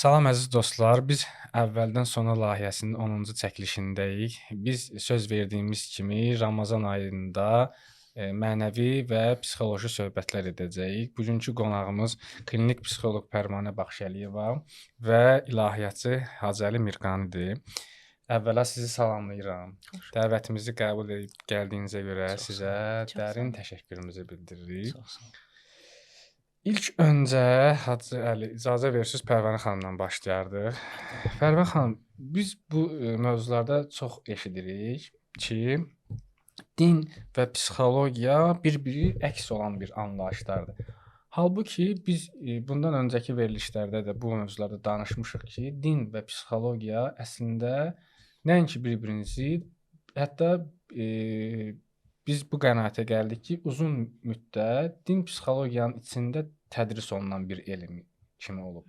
Salam əziz dostlar. Biz əvvəldən sona layihəsinin 10-cu çəkilişindəyik. Biz söz verdiyimiz kimi Ramazan ayında mənəvi və psixoloji söhbətlər edəcəyik. Bugünkü qonağımız klinik psixoloq Pərvanə Baxşəliyeva və ilahiyyatçı Hacəli Mirqanidir. Əvvəla sizi salamlayıram. Dəvətimizi qəbul edib gəldiyinizə görə sizə dərin təşəkkürümüzü bildiririk. Çox sağ olun. İlk öncə Hacı Əli icazə versiniz Pərvanə xanımdan başlayardıq. Pərvanə xanım, biz bu mövzularda çox eşidirik ki, din və psixologiya bir-biri əks olan bir anlayışlardır. Halbuki biz bundan öncəki verilişlərdə də bu mövzularda danışmışıq ki, din və psixologiya əslində nəinki bir-birinizi, hətta biz bu qənaətə gəldik ki, uzun müddət din psixologiyanın içində tədris olunan bir elm kimi olub.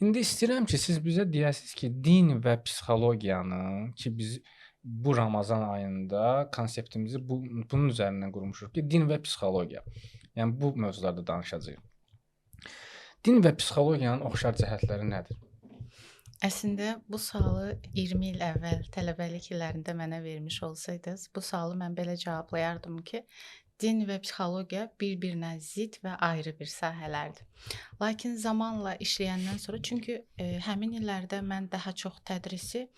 İndi istəyirəm ki, siz bizə deyəsiniz ki, din və psixologiyanın ki, biz bu Ramazan ayında konseptimizi bunun üzərindən qurmuşuq ki, din və psixologiya. Yəni bu mövzularda danışacağıq. Din və psixologiyanın oxşar cəhətləri nədir? Əslində bu sualı 20 il əvvəl tələbəlik illərində mənə vermiş olsaydınız, bu sualı mən belə cavablayardım ki, din və psixologiya bir-birinə zidd və ayrı bir sahələrdir. Lakin zamanla işləyəndən sonra, çünki həmin illərdə mən daha çox tədrisi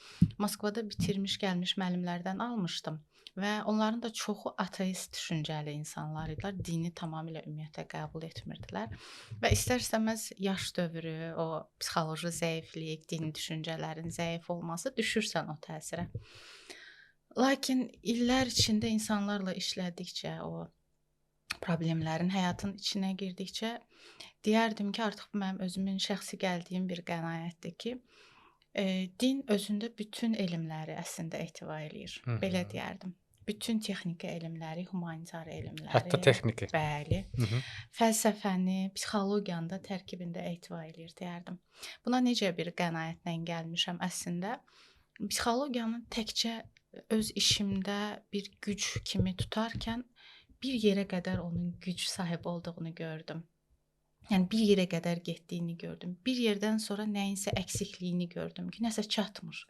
Moskvada bitirmiş gəlmiş müəllimlərdən almışdım. Və onların da çoxu ateist düşüncəli insanlar idilər. Dini tamamilə ümumiyyətlə qəbul etmirdilər. Və istər-istəməz yaş dövrü, o psixoloji zəiflik, dini düşüncələrin zəif olması düşürsən o təsirə. Lakin illər içində insanlarla işlədikcə, o problemlərin həyatın içinə girdikcə deyərdim ki, artıq bu mənim özümün şəxsi gəldiyim bir qənaətdir ki, din özündə bütün elmləri əslində ehtiva eləyir. Belə deyərdim. Bütün texniki elmləri, humanitar elmləri. Hətta texniki. Bəli. Fəlsəfəni, psixologiyanı da tərkibində ehtiva eləyir deyərdim. Buna necə bir qənaətlə gəlmişəm əslində? Psixologiyanı təkcə öz işimdə bir güc kimi tutarkən bir yerə qədər onun güc sahibi olduğunu gördüm. Yəni bir yerə qədər getdiyini gördüm. Bir yerdən sonra nəyinsə əksikliyini gördüm ki, nəsə çatmır.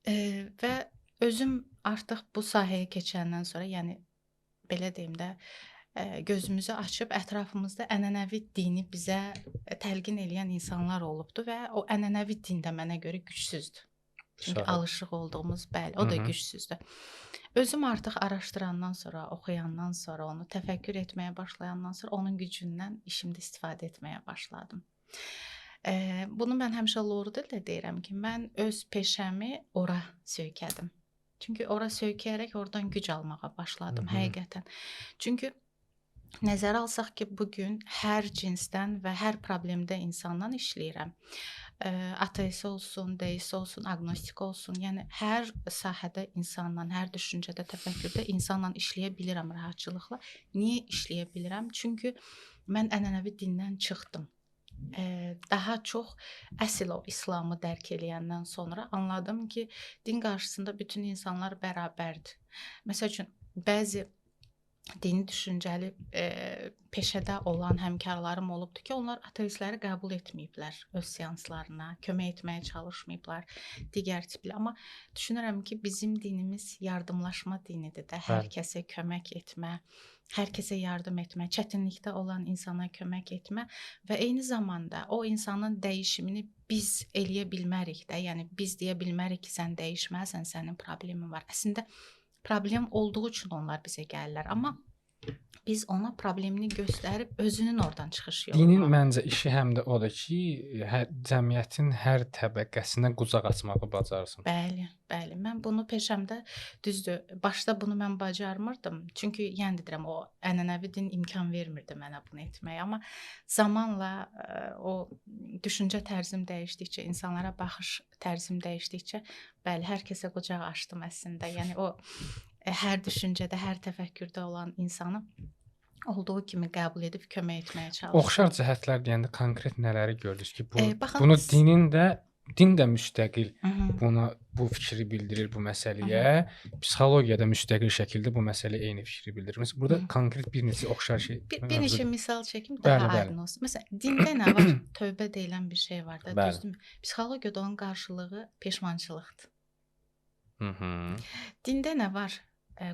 Və özüm artıq bu sahəyə keçəndən sonra, yəni belə deyim də, gözümüzü açıb ətrafımızda ənənəvi dini bizə təlqin eləyən insanlar olubdu və o ənənəvi din də mənə görə gücsüzdür. Çünki alışıq olduğumuz, bəli, o da gücsüzdür. Özüm artıq araşdırandan sonra, oxuyandan sonra, onu təfəkkür etməyə başlayandan sonra onun gücündən işimdə istifadə etməyə başladım. Bunu mən həmişə loru dildə deyirəm ki, mən öz peşəmi ora söykədim. Çünki ora söykəyərək oradan güc almağa başladım həqiqətən. Çünki nəzərə alsaq ki, bugün hər cinsdən və hər problemdə insandan işləyirəm. Ateist olsun, deist olsun, agnostik olsun, yəni hər sahədə insanla, hər düşüncədə, təfəkkürdə insanla işləyə bilirəm rahatçılıqla. Niyə işləyə bilirəm? Çünki mən ənənəvi dindən çıxdım. Daha çox əsl o İslamı dərk eləyəndən sonra anladım ki, din qarşısında bütün insanlar bərabərdir. Məsəl üçün, bəzi dini düşüncəli peşədə olan həmkarlarım olubdur ki, onlar ateistləri qəbul etməyiblər öz seanslarına, kömək etməyə çalışmayıblar, digər tipli. Amma düşünürəm ki, bizim dinimiz yardımlaşma dinidir də, hər kəsə kömək etmə, hər kəsə yardım etmə, çətinlikdə olan insana kömək etmə və eyni zamanda o insanın dəyişimini biz eləyə bilmərik də, yəni biz deyə bilmərik ki, sən dəyişməlisən, sənin problemin var. Əslində, problem olduğu üçün onlar bizə gəlirlər, amma biz ona problemini göstərib özünün oradan çıxış yolunu. Dinin məncə işi həm də odur ki, cəmiyyətin hər təbəqəsinə qucaq açmağı bacarsın. Bəli, bəli. Mən bunu peşəmdə, düzdür, başda bunu mən bacarmırdım. Çünki yəni deyirəm, o ənənəvi din imkan vermirdi mənə bunu etməyə. Amma zamanla o düşüncə tərzim dəyişdikcə, insanlara baxış tərzim dəyişdikcə, bəli, hər kəsə qucaq açdım əslində. Yəni o hər düşüncədə, hər təfəkkürdə olan insanı olduğu kimi qəbul edib kömək etməyə çalışdım. Oxşar cəhətlər deyəndə konkret nələri gördünüz ki, Baxın, bunu dinin də din də müstəqil Mhm. bu fikri bildirir bu məsələyə. Psixologiya da müstəqil şəkildə bu məsələyə eyni fikri bildirir. Məsələn, burada konkret bir neçə oxşar şey Bir neçə misal çəkim Bəli, daha bəli. aydın olsun. Məsələn, dində nə var? Tövbə deyilən bir şey var da, Bəli. düzdürmü? Psixologiyada onun qarşılığı peşmançılıqdır. Mhm. Dində nə var?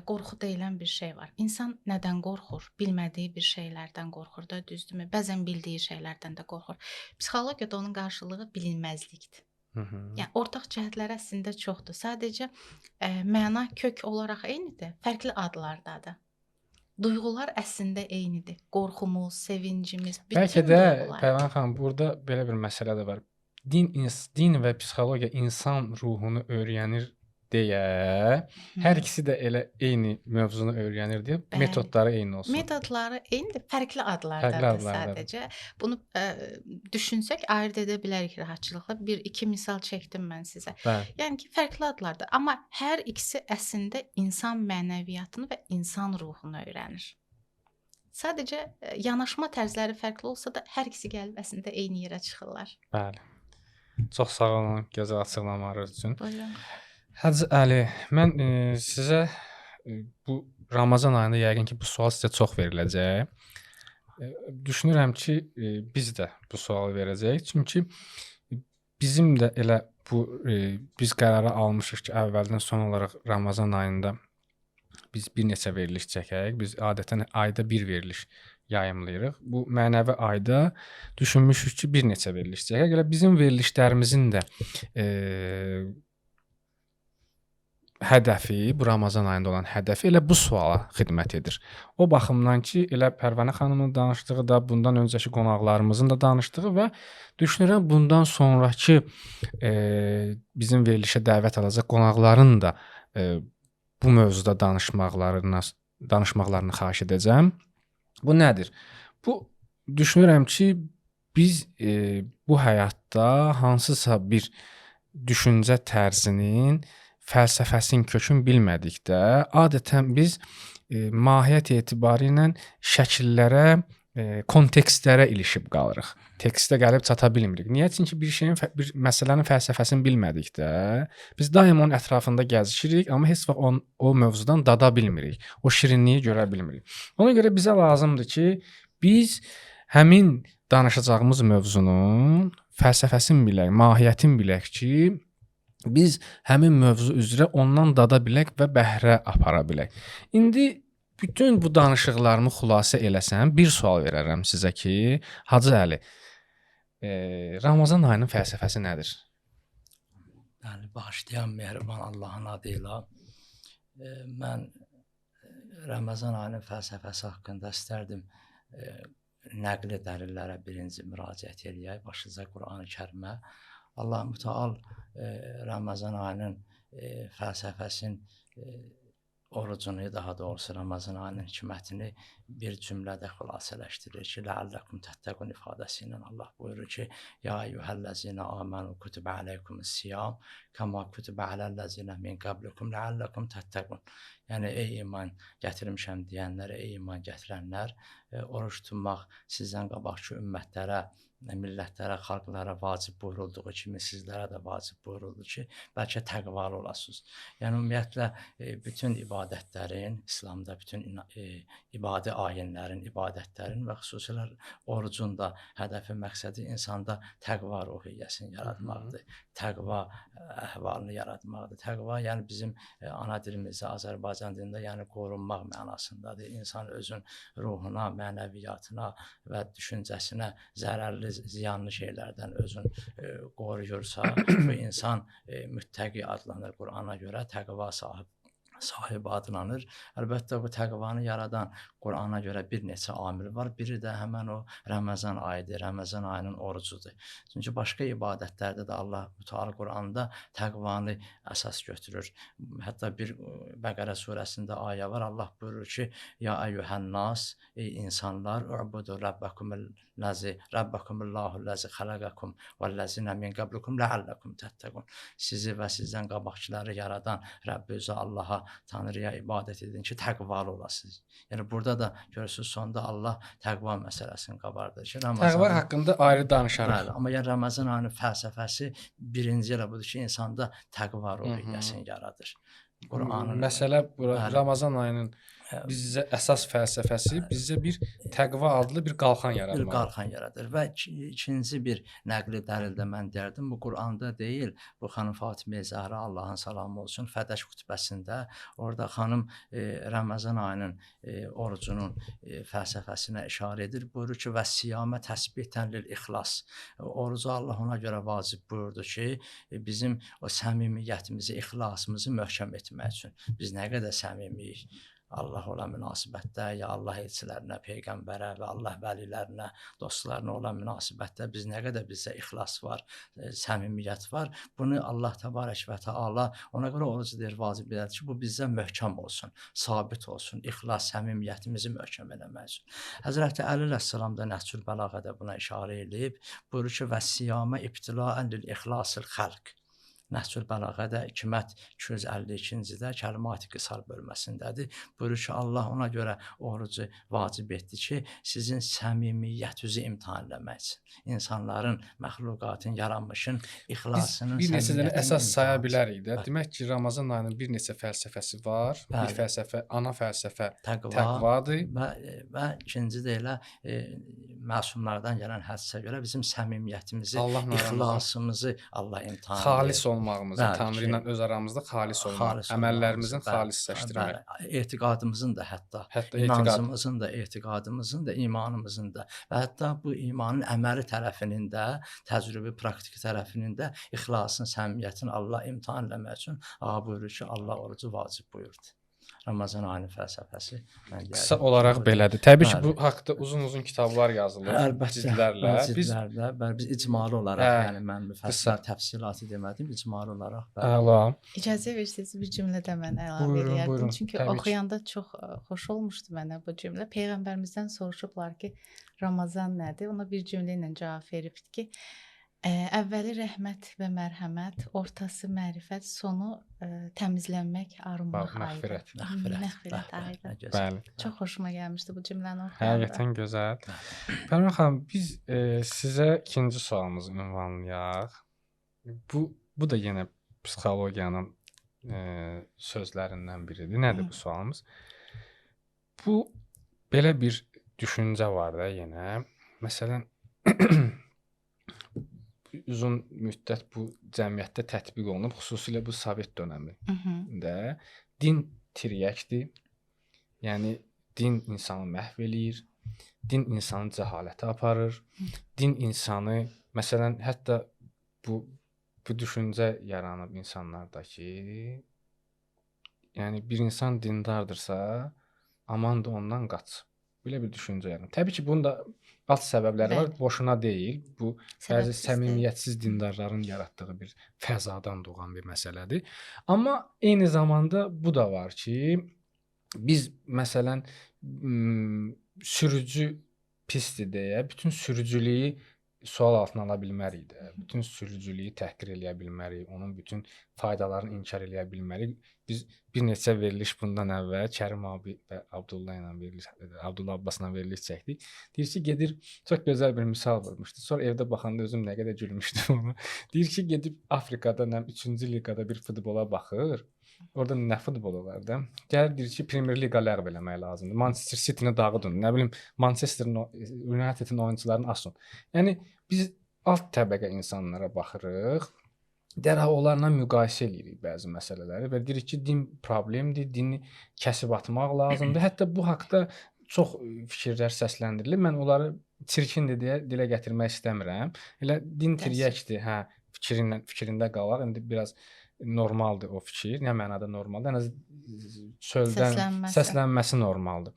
Qorxu deyilən bir şey var. İnsan nədən qorxur? Bilmədiyi bir şeylərdən qorxur da, düzdürmü? Bəzən bildiyi şeylərdən də qorxur. Psixologiyada onun qarşılığı bilinməzlikdir. Mhm. Yəni ortaq cəhətlər əslində çoxdur. Sadəcə məna kök olaraq eynidir, fərqli adlardadır. Duyğular əslində eynidir. Qorxumuz, sevincimiz, Bəlkə bütün də duyğular. Pərvan xanım, burada belə bir məsələ də var. Din və psixologiya insan ruhunu öyrənir deyə, hər ikisi də elə eyni mövzunu öyrənir deyə Bəli. metodları eyni olsun. Metodları eynidir, fərqli Fərqli adlardadır adlardadır. sadəcə. Bunu düşünsək ayırd edə bilərik rahatçılıqla. 1-2 misal çəkdim mən sizə. Bəli. Yəni ki, fərqli adlardır, amma hər ikisi əslində insan mənəviyyatını və insan ruhunu öyrənir. Sadəcə yanaşma tərzləri fərqli olsa da hər ikisi gəlib əslində eyni yerə çıxırlar. Bəli. Çox sağ olun gözəl açıqlamalarınız üçün. Buyurun. Hacı Əli, mən sizə bu Ramazan ayında yəqin ki, bu sual sizə çox veriləcək. Düşünürəm ki, biz də bu sualı verəcəyik. Çünki bizim də elə bu biz qərarı almışıq ki, əvvəldən son olaraq Ramazan ayında biz bir neçə veriliş çəkək. Biz adətən ayda bir veriliş yayımlayırıq. Bu mənəvi ayda düşünmüşük ki, bir neçə veriliş çəkək. Elə bizim verilişlərimizin də hədəfi, bu Ramazan ayında olan hədəfi elə bu suala xidmət edir. O baxımdan ki, elə Pərvanə xanımın danışdığı da, bundan öncəki qonaqlarımızın da danışdığı və düşünürəm bundan sonrakı bizim verilişə dəvət alacaq qonaqların da bu mövzuda danışmaqlarını xahiş edəcəm. Bu nədir? Bu düşünürəm ki, biz bu həyatda hansısa bir düşüncə tərzinin fəlsəfəsinin kökünü bilmədikdə, adətən biz mahiyyət etibarilə şəkillərə, kontekstlərə ilişib qalırıq. Tekstə gəlib çata bilmirik. Niyə? Çünki bir bir məsələnin fəlsəfəsini bilmədikdə, biz daim onun ətrafında gəzişirik, amma heç vaxt o mövzudan dada bilmirik. O şirinliyi görə bilmirik. Ona görə bizə lazımdır ki, biz həmin danışacağımız mövzunun fəlsəfəsini bilək, mahiyyətini bilək ki, biz həmin mövzu üzrə ondan dada bilək və bəhrə apara bilək. İndi bütün bu danışıqlarımı xülasə eləsəm, bir sual verərəm sizə ki, Hacı Əli, Ramazan ayının fəlsəfəsi nədir? Yəni, bağışlayan mehriban Allahın adı ilə mən Ramazan ayının fəlsəfəsi haqqında istərdim nəqli dəlillərə birinci müraciət eləyək, başlıca Qur'an-ı Kərimə. Allah Mütəal Ramazan ayının fəlsəfəsinin orucunu, daha doğrusu Ramazan ayının hikmətini bir cümlədə xülasələşdirir ki, Ləalləkum təttəqun ifadəsi ilə Allah buyurur ki, Ya eyyuhəl-ləzinə amanu kutubə aleykumus-siyam kəma kutubə aləl-ləzinə min qablikum Ləalləkum təttəqun. Yəni, ey iman gətirmişəm deyənlər, ey iman gətirənlər, oruç tutmaq sizdən qabaqki ümmətlərə, millətlərə, xalqlara vacib buyurulduğu kimi sizlərə də vacib buyuruldu ki, bəlkə təqvalı olasınız. Yəni, ümumiyyətlə, bütün ibadətlərin, İslamda bütün ibadi ayinlərin, ibadətlərin və xüsusilə orucun da hədəfi, məqsədi insanda təqva ruhiyyəsini yaratmaqdır. Təqva əhvalını yaratmaqdır. Təqva, yəni bizim ana dilimizdə, Azərbaycan dilində, yəni qorunmaq mənasındadır. İnsan özün ruhuna, mənəviyyatına və düşüncəsinə zərərli, ziyanlı şeylərdən özün qoruyursa, bu insan müttəqi adlanır Qur'ana görə, təqva sahibi adlanır. Əlbəttə, bu təqvanı yaradan Qur'ana görə bir neçə amil var. Biri də həmən o Ramazan ayıdır, Ramazan ayının orucudur. Çünki başqa ibadətlərdə də Allah Mütəal Qur'anda təqvanı əsas götürür. Hətta bir Bəqərə surəsində ayə var. Allah buyurur ki, Ya eyyuhən-nas, ey insanlar, u'budu Rabbakumullahu-ləzi xalaqakum vəl-ləzinə min qablikum ləalləkum təttəqun. Sizi və sizdən qabaqçıları yaradan Rəbbinizə Allaha Tanrıya ibadət edin ki, təqvalı olasınız. Yəni burada da görürsüz sonda Allah təqva məsələsini qabardır ki, Təqva haqqında ayrı danışarıq. Bəli, amma yəni Ramazan ayının fəlsəfəsi birinci elə budur ki, insanda təqva ruhiyyəsini yaradır. Qur'anın məsələ bura Bəli. Ramazan ayının bizə əsas fəlsəfəsi bizə bir təqva adlı bir qalxan bir yaratmalı. qalxan yaradır və ikinci bir nəqli dəlildə mən deyərdim, bu Qur'anda deyil, bu xanım Fatimə Zəhra Allahın salamı olsun, Fədəş xutbəsində orada xanım Ramazan ayının orucunun fəlsəfəsinə işarə edir. Buyurur ki, və siyamə təsbitən lil ixlas. Orucu Allah ona görə vacib buyurdu ki, bizim o səmimiyyətimizi, ixlasımızı möhkəm etmək üçün. Biz nə qədər səmimiyik Allah olan münasibətdə, ya Allah elçilərinə, peyğəmbərə və Allah vəlilərinə, dostlarına olan münasibətdə biz nə qədər bizdə ixlas var, səmimiyyət var. Bunu Allah təbarək və təala ona görə oruc deyir, vacib edir ki, bu bizdə möhkəm olsun, sabit olsun, ixlas, səmimiyyətimizi möhkəm eləmək üçün. Həzrəti Əli əleyhissalam da Nəhcül Bəlağədə buna işarə edib, buyurur ki, və siyamə ibtilaən lil ixlasil xalq. Nəhcül Bəlağədə 252-cidə Kəlimat-ı Qisar bölməsindədir. Buyurur ki, Allah ona görə orucu vacib etdi ki, sizin səmimiyyətinizi imtahan eləmək üçün. İnsanların, məxluqatın, yaranmışın ixlasının, bir neçə dənə əsas saya bilərik də. Bəli. Demək ki, Ramazan ayının bir neçə fəlsəfəsi var. Bəli. Bir fəlsəfə, ana fəlsəfə Təqva təqvadır. və ikinci də elə məsumlardan gələn hədisə görə bizim səmimiyyətimizi, Allahla ixlasımızı Allah imtahan edir. Xalis olmağımızı, Bəli, Tanrı ilə öz aramızda xalis olmaq, əməllərimizin xalisləşdirmək. Etiqadımızın da hətta Hətta inancımızın da, etiqadımızın da, imanımızın da və hətta bu imanın əməli tərəfinin də, təcrübi, praktiki tərəfinin də ixlasın, səmimiyyətin Allah imtahan eləmək üçün buyurur ki, Allah orucu vacib buyurdu. Ramazan ayının fəlsəfəsi. Qısa olaraq belədir. Təbii ki, bu haqqda uzun-uzun kitablar yazılır. Əlbəttə, cildlərlə. Biz icmalı olaraq, yəni mən müfəssəl təfsilatı demədim, icmalı olaraq. Əla. İcazə verirsiniz bir cümlə də mən əlavə Buyurun, edərdim. buyurun. Çünki Təbii ki. oxuyanda çox xoş olmuşdu mənə bu cümlə. Peyğəmbərimizdən soruşublar ki, Ramazan nədir? Ona bir cümlə ilə cavab veribdi ki, əvvəli rəhmət və mərhəmət, ortası mərifət, sonu təmizlənmək, arınmaq ayıdır. Məğfirət ayıdır. Bəli. Çox xoşuma gəlmişdi bu cümləni oxuyanda. Həqiqətən gözəl. Pərvin xanım, biz sizə ikinci sualımızı ünvanlayaq. Bu da yenə psixologiyanın sözlərindən biridir. Nədir bu sualımız? Bu belə bir düşüncə var da yenə. Məsələn, uzun müddət bu cəmiyyətdə tətbiq olunub, xüsusilə bu Sovet dönəmində din tiryəkdir. Yəni din insanı məhv eləyir, din insanı cəhalətə aparır, din insanı, məsələn, hətta bu düşüncə yaranıb insanlarda ki, yəni bir insan dindardırsa, aman da ondan qaç. Belə bir düşüncə yaranıb. Təbii ki, bunun da alt səbəbləri var, boşuna deyil. Bu bəzi səmimiyyətsiz dindarların yaratdığı bir fəzadan doğan bir məsələdir. Amma eyni zamanda bu da var ki, biz məsələn sürücü pisdir deyə bütün sürücülüyü sual altına ala bilmərik də. Bütün sürücülüyü təhqir eləyə bilmərik, onun bütün faydalarını inkar eləyə bilmərik. Biz bir neçə veriliş bundan əvvəl Kərim abi və Abdullah Abbasla veriliş çəkdik. Deyir ki, gedir, çox gözəl bir misal vurmuşdu. Sonra evdə baxanda özüm nə qədər gülmüşdüm ona. Deyir ki, gedib Afrikada 3-cü liqada bir futbola baxır. Orada nə futbol olar da? Gəlir deyir ki, Premier Liqa ləğv eləmək lazımdır. Manchester City-ni dağıdın. Nə bilim, Manchester United-in oyunçularını asın. Yəni biz alt təbəqə insanlara baxırıq. Dərhal onlarla müqayisə edirik bəzi məsələləri və deyirik ki, din problemdir, dini kəsib atmaq lazımdır. Hətta bu haqqda çox fikirlər səsləndirilir. Mən onları çirkindir deyə dilə gətirmək istəmirəm. Elə din tiryəkdir, fikrində qalaq. İndi biraz normaldır o fikir. Nə mənada normaldır? Ən az çöldən səslənməsi normaldır.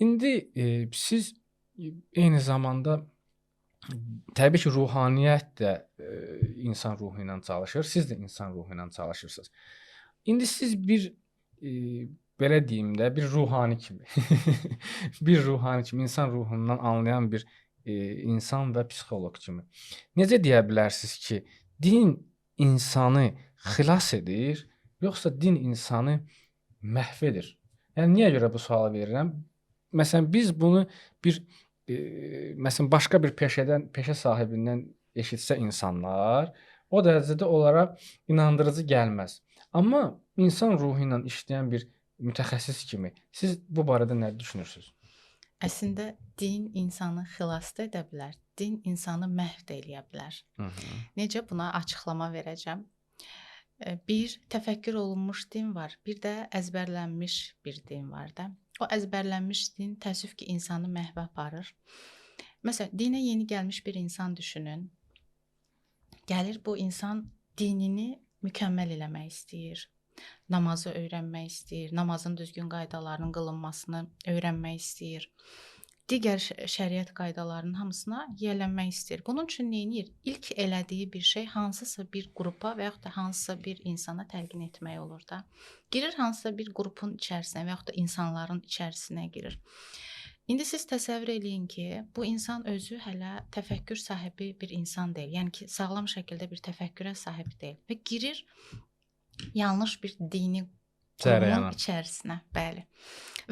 İndi siz eyni zamanda təbii ki, ruhaniyyət də insan ruhu ilə çalışır. Siz də insan ruhu ilə çalışırsınız. İndi siz bir belə deyim də, bir ruhani kimi insan ruhundan anlayan bir insan və psixoloq kimi necə deyə bilərsiniz ki, din insanı xilas edir, yoxsa din insanı məhv edir. Yəni niyə görə bu sualı verirəm? Məsələn biz bunu bir məsələn başqa bir peşə sahibindən eşitsə insanlar, o dərəcədə onlara inandırıcı gəlməz. Amma insan ruhu ilə işləyən bir mütəxəssis kimi siz bu barədə nə düşünürsüz? Əslində din insanı xilas da edə bilər, din insanı məhv də eləyə bilər. Necə buna açıqlama verəcəm? Bir təfəkkür olunmuş din var, bir də əzbərlənmiş bir din var da. O əzbərlənmiş din təəssüf ki, insanı məhvə aparır. Məsələn, dinə yeni gəlmiş bir insan düşünün. Gəlir bu insan dinini mükəmməl eləmək istəyir. Namazı öyrənmək istəyir, namazın düzgün qaydalarının qılınmasını öyrənmək istəyir. Digər şəriət qaydalarının hamısına yiyələnmək istəyir. Bunun üçün nə edir? İlk elədiyi bir şey hansısa bir qrupa və yaxud da hansısa bir insana təlqin etmək olur da. Girir hansısa bir qrupun içərisinə və yaxud da insanların içərisinə girir. İndi siz təsəvvür eləyin ki, bu insan özü hələ təfəkkür sahibi bir insan deyil. Yəni ki, sağlam şəkildə bir təfəkkürə sahib deyil və girir yanlış bir dini qurumun içərisinə, bəli.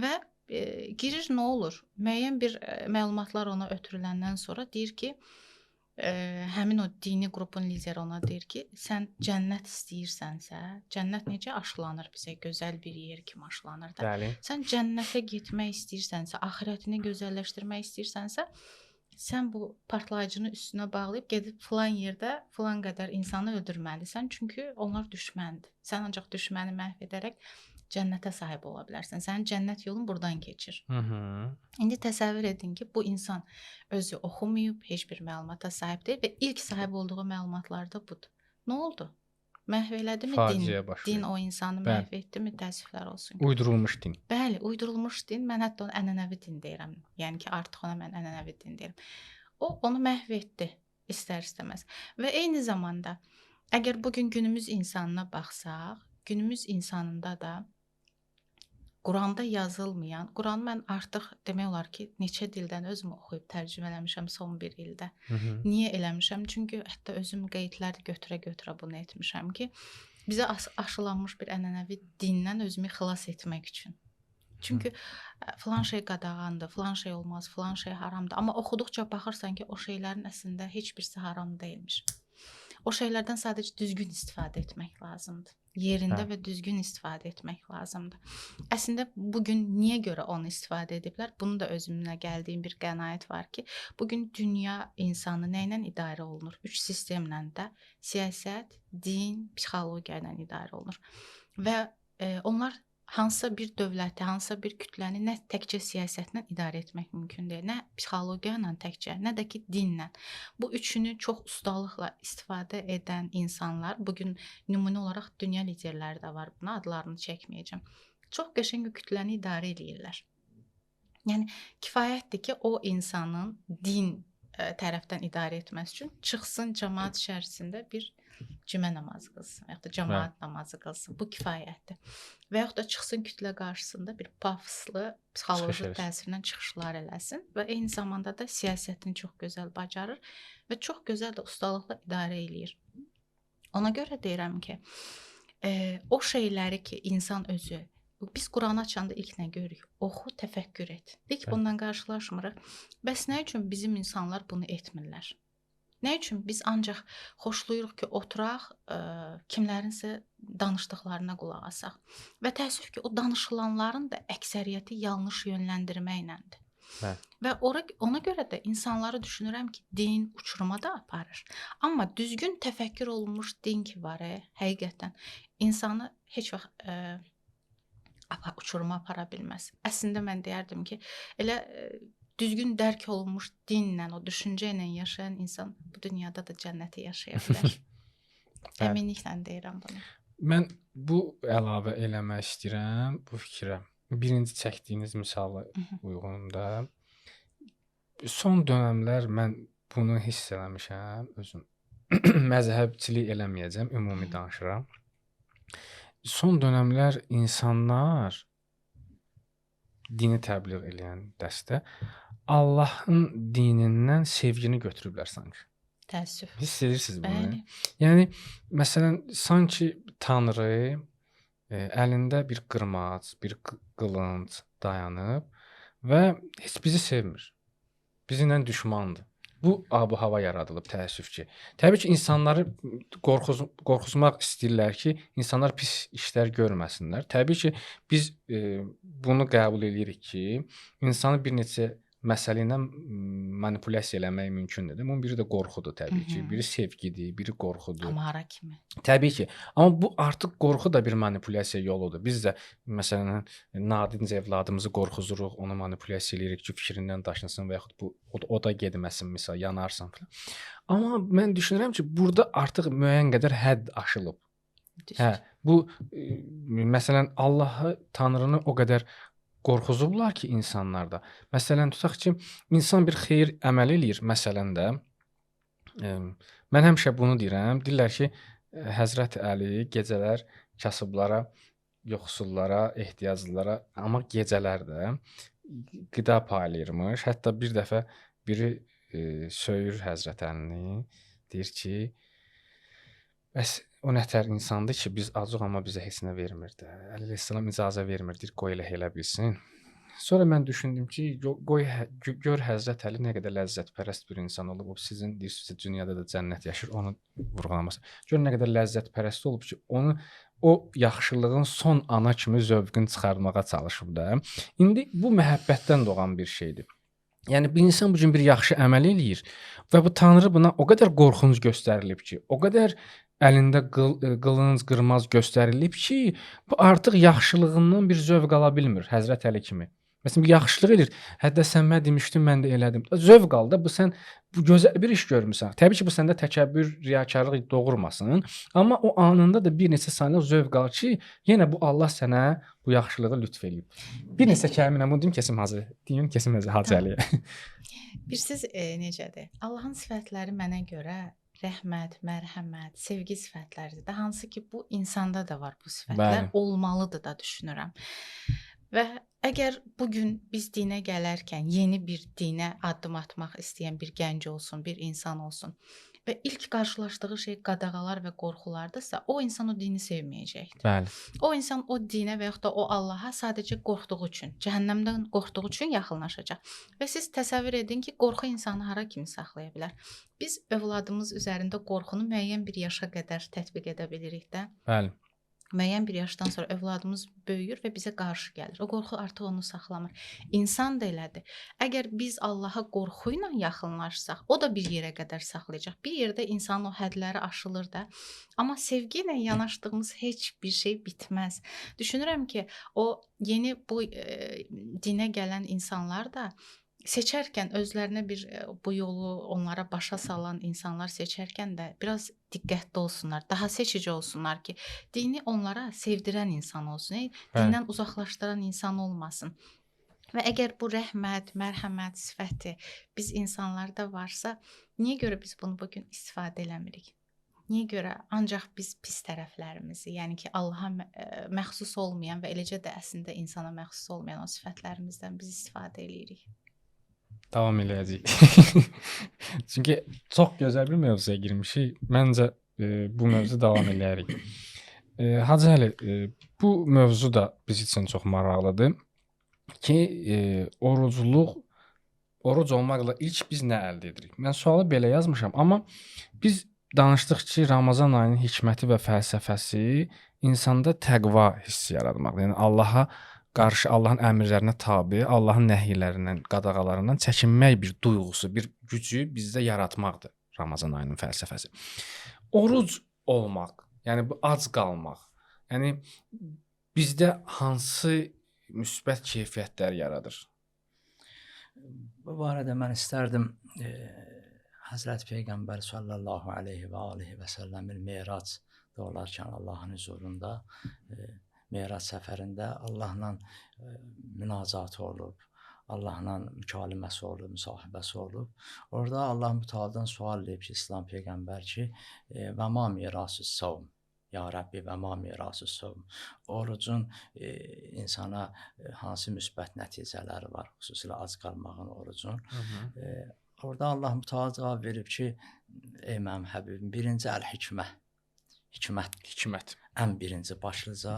Və girir, nə olur? Müəyyən bir məlumatlar ona ötürüləndən sonra deyir ki, həmin o dini qrupun lideri ona deyir ki, sən cənnət istəyirsənsə, cənnət necə aşılanır bizə, gözəl bir yer kimi aşılanır da. Bəli. Sən cənnətə getmək istəyirsənsə, axirətini gözəlləşdirmək istəyirsənsə, sən bu partlayıcını üstünə bağlayıb gedib filan yerdə filan qədər insanı öldürməlisən, çünki onlar düşməndir. Sən ancaq düşməni məhv edərək cənnətə sahib ola bilərsən. Sənin cənnət yolun buradan keçir. İndi təsəvvür edin ki, bu insan özü oxumayıb, heç bir məlumata sahib deyil və ilk sahib olduğu məlumatlar da budur. Nə oldu? Məhv elədimi din? Din o insanı məhv etdimi? Təəssüflər olsun. Uydurulmuş din. Bəli, uydurulmuş din. Mən hətta onu ənənəvi din deyirəm. Yəni ki, artıq ona mən ənənəvi din deyirəm. O, onu məhv etdi, istər-istəməz. Və eyni zamanda, əgər bugün günümüz insanına baxsaq, günümüz insanında da Quranda yazılmayan, Quranı mən artıq demək olar ki, neçə dildən özüm oxuyub tərcümə eləmişəm son bir ildə. Niyə eləmişəm? Çünki hətta özüm qeydlər götürə-götürə bunu etmişəm ki, bizə aşılanmış bir ənənəvi dindən özümü xilas etmək üçün. Çünki filan şey qadağandır, filan şey olmaz, filan şey haramdır. Amma oxuduqca baxırsan ki, o şeylərin əslində heç birisi haram deyilmiş. O şeylərdən sadəcə düzgün istifadə etmək lazımdır. Yerində və düzgün istifadə etmək lazımdır. Əslində bugün niyə görə onu istifadə ediblər? Bunun da özümlə gəldiyim bir qənaət var ki, bugün dünya insanı nə ilə idarə olunur? 3 sistemlə də siyasət, din, psixologiya ilə idarə olunur. Və onlar hansısa bir dövləti, hansısa bir kütləni nə təkcə siyasətlə idarə etmək mümkün deyil, nə psixologiya ilə təkcə, nə də ki dinlə. Bu üçünü çox ustalıqla istifadə edən insanlar, bugün nümunə olaraq dünya liderləri də var, buna adlarını çəkməyəcəm. Çox qəşəng kütləni idarə edirlər. Yəni kifayətdir ki, o insanın din tərəfdən idarə etməsi üçün çıxsın cəmaət içərisində bir cümə namazı qılsın, və yaxud da cəmaət namazı qılsın. Bu kifayətdir. Və yaxud da çıxsın kütlə qarşısında bir pafoslu, psixoloji təsirlə çıxışlar eləsin və eyni zamanda da siyasətini çox gözəl bacarır və çox gözəl də ustalıqla idarə eləyir. Ona görə deyirəm ki, o şeyləri ki, insan özü, biz Quranı açanda ilk nə görürük? Oxu, təfəkkür et. İlk bundan qarşılaşmırıq. Bəs nə üçün bizim insanlar bunu etmirlər? Nə üçün biz ancaq xoşlayırıq ki, oturaq, kimlərinsə danışdıqlarına qulaq asaq. Və təəssüf ki, o danışılanların da əksəriyyəti yanlış yönləndirməklədir. Və ona görə də insanları düşünürəm ki, din uçuruma da aparır. Amma düzgün təfəkkür olunmuş din ki var, həqiqətən insanı heç vaxt uçuruma apara bilməz. Əslində mən deyərdim ki, elə düzgün dərk olunmuş dinlə, o düşüncə ilə yaşayan insan bu dünyada da cənnəti yaşaya bilər. Əminliklə deyirəm bunu. Mən bu əlavə eləmək istəyirəm bu fikrə. Birinci çəkdiyiniz misala uyğun da. Son dönəmlər mən bunu hiss eləmişəm özüm. Məzhəbçilik eləməyəcəm, ümumi danışıram. Son dönəmlər insanlar dini təbliğ edən dəstə Allahın dinindən sevgini götürüblər sanki. Təəssüf. Hiss edirsiniz bunu? Bəli. Yəni məsələn sanki Tanrı əlində bir qırmac, bir qılınc dayanıb və heç bizi sevmir. Bizimlə düşmandır. Bu ab-hava yaradılıb təəssüf ki. Təbii ki, insanları qorxuzmaq istəyirlər ki, insanlar pis işlər görməsinlər. Təbii ki, biz bunu qəbul edirik ki, insanı bir neçə məsələ ilə manipulyasiya eləmək mümkündür. Bunun biri də qorxudur təbii ki. Biri sevgidir, biri qorxudur. Amma hara kimi? Təbii ki. Amma bu artıq qorxu da bir manipulyasiya yoludur. Biz də məsələn nadinc evladımızı qorxuzuruq, onu manipulyasiya eləyirik ki, fikrindən daşınsın və yaxud bu o da getməsin, misal yanarsan falan. Amma mən düşünürəm ki, burada artıq müəyyən qədər hədd aşılıb. Hə, bu məsələn Allahı, Tanrını o qədər qorxuzublar ki insanlarda. Məsələn tutaq ki, insan bir xeyir əməl eləyir, məsələn də mən həmişə bunu deyirəm. Deyirlər ki, Həzrəti Əli gecələr kasıblara, yoxsullara, ehtiyaclılara, amma gecələr də qida paylayırmış. Hətta bir dəfə biri söyür Həzrət Əlini, deyir ki, bəs o nətər insandır ki, biz acıq amma bizə heç nə vermirdi. Əli əleyhissalam icazə vermirdir, qoy elə bilsin. Sonra mən düşündüm ki, gör Həzrət Əli nə qədər ləzzətpərəst bir insan olub. O sizin deyirsiniz, dünyada da cənnət yaşır, onu vurğulamasın. Gör nə qədər ləzzətpərəst olub ki, onu o yaxşılığın son ana kimi zövqünü çıxarmağa çalışıb da. İndi bu məhəbbətdən doğan bir şeydir. Yəni bir insan bu gün bir yaxşı əməl eləyir və bu Tanrı buna o qədər qorxunc göstərilib ki, o qədər əlində qılınc, qırmaz göstərilib ki, bu artıq yaxşılığından bir zövq ala bilmir Həzrət Əli kimi. Məsələn, bir yaxşılıq edir. Hətta sən mənə demişdin, mən də elədim. Zövq al da, bu sən bu gözəl bir iş görmüsən. Təbii ki, bu səndə təkəbbür, riyakarlıq doğurmasın, amma o anında da bir neçə saniyə zövq al ki, yenə bu Allah sənə bu yaxşılığı lütf eləyib. Bir neçə kəlmə ilə bunu deyim, kesim Hacı. Deyim, kesim Hacı Əliyə. Birsiz necədir? Allahın sifətləri mənə görə rəhmət, mərhəmət, sevgi sifətləridir. Də hansı ki, bu insanda da var bu sifətlər, olmalıdır da düşünürəm. Və əgər bugün biz dinə gələrkən yeni bir dinə addım atmaq istəyən bir gənc olsun, bir insan olsun və ilk qarşılaşdığı şey qadağalar və qorxulardırsa, o insan o dini sevməyəcəkdir. Bəli. O insan o dinə və yaxud da o Allaha sadəcə qorxduğu üçün, cəhənnəmdən qorxduğu üçün yaxınlaşacaq. Və siz təsəvvür edin ki, qorxu insanı hara kimi saxlaya bilər? Biz övladımız üzərində qorxunu müəyyən bir yaşa qədər tətbiq edə bilirik də. Bəli. Müəyyən bir yaşdan sonra övladımız böyüyür və bizə qarşı gəlir. O qorxu artıq onu saxlamır. İnsan da elədir. Əgər biz Allaha qorxu ilə yaxınlaşsaq, o da bir yerə qədər saxlayacaq. Bir yerdə insanın o hədləri aşılır da. Amma sevgi ilə yanaşdığımız heç bir şey bitməz. Düşünürəm ki, o yeni bu dinə gələn insanlar da seçərkən özlərinə bu yolu onlara başa salan insanlar seçərkən də biraz diqqətli olsunlar, daha seçici olsunlar ki, dini onlara sevdirən insan olsun, dindən uzaqlaşdıran insan olmasın. Və əgər bu rəhmət, mərhəmət sifəti biz insanlarda varsa, niyə görə biz bunu bugün istifadə eləmirik? Niyə görə ancaq biz pis tərəflərimizi, yəni ki, Allaha məxsus olmayan və eləcə də əslində insana məxsus olmayan o sifətlərimizdən biz istifadə eləyirik? Davam eləyəcəyik. Çünki çox gözəl bir mövzuya girmişik. Məncə bu mövzu davam eləyərik. Hacı Əli, bu mövzu da biz üçün çox maraqlıdır ki, oruc olmaqla ilk biz nə əldə edirik? Mən sualı belə yazmışam, amma biz danışdıq ki, Ramazan ayının hikməti və fəlsəfəsi insanda təqva hissi yaratmaqdır. Yəni Allaha qarşı, Allahın əmrlərinə tabe, Allahın nəhiylərindən, qadağalarından çəkinmək bir duyğusu, bir gücü bizdə yaratmaqdır Ramazan ayının fəlsəfəsi. Oruc olmaq, yəni bu ac qalmaq, yəni bizdə hansı müsbət keyfiyyətlər yaradır? Bu barədə mən istərdim Həzrət Peyğəmbər sallallahu aleyhi və alihi və səlləmin Meyrac olarkən Allahın huzurunda Meyrac səfərində Allahla münacatı olub, Allahla mükaliməsi olub, müsahibəsi olub. Orada Allah mütəallıdan sual edib ki, İslam Peyğəmbər ki, və ma mirasü's savm, ya Rəbbi və ma mirasü's savm. Orucun insana hansı müsbət nəticələri var, xüsusilə ac qalmağın orucun. Orada Allah mütəallı cavab verib ki, ey mənim Həbibim, birinci əl-hikmə. Hikmət. Ən birinci başlıca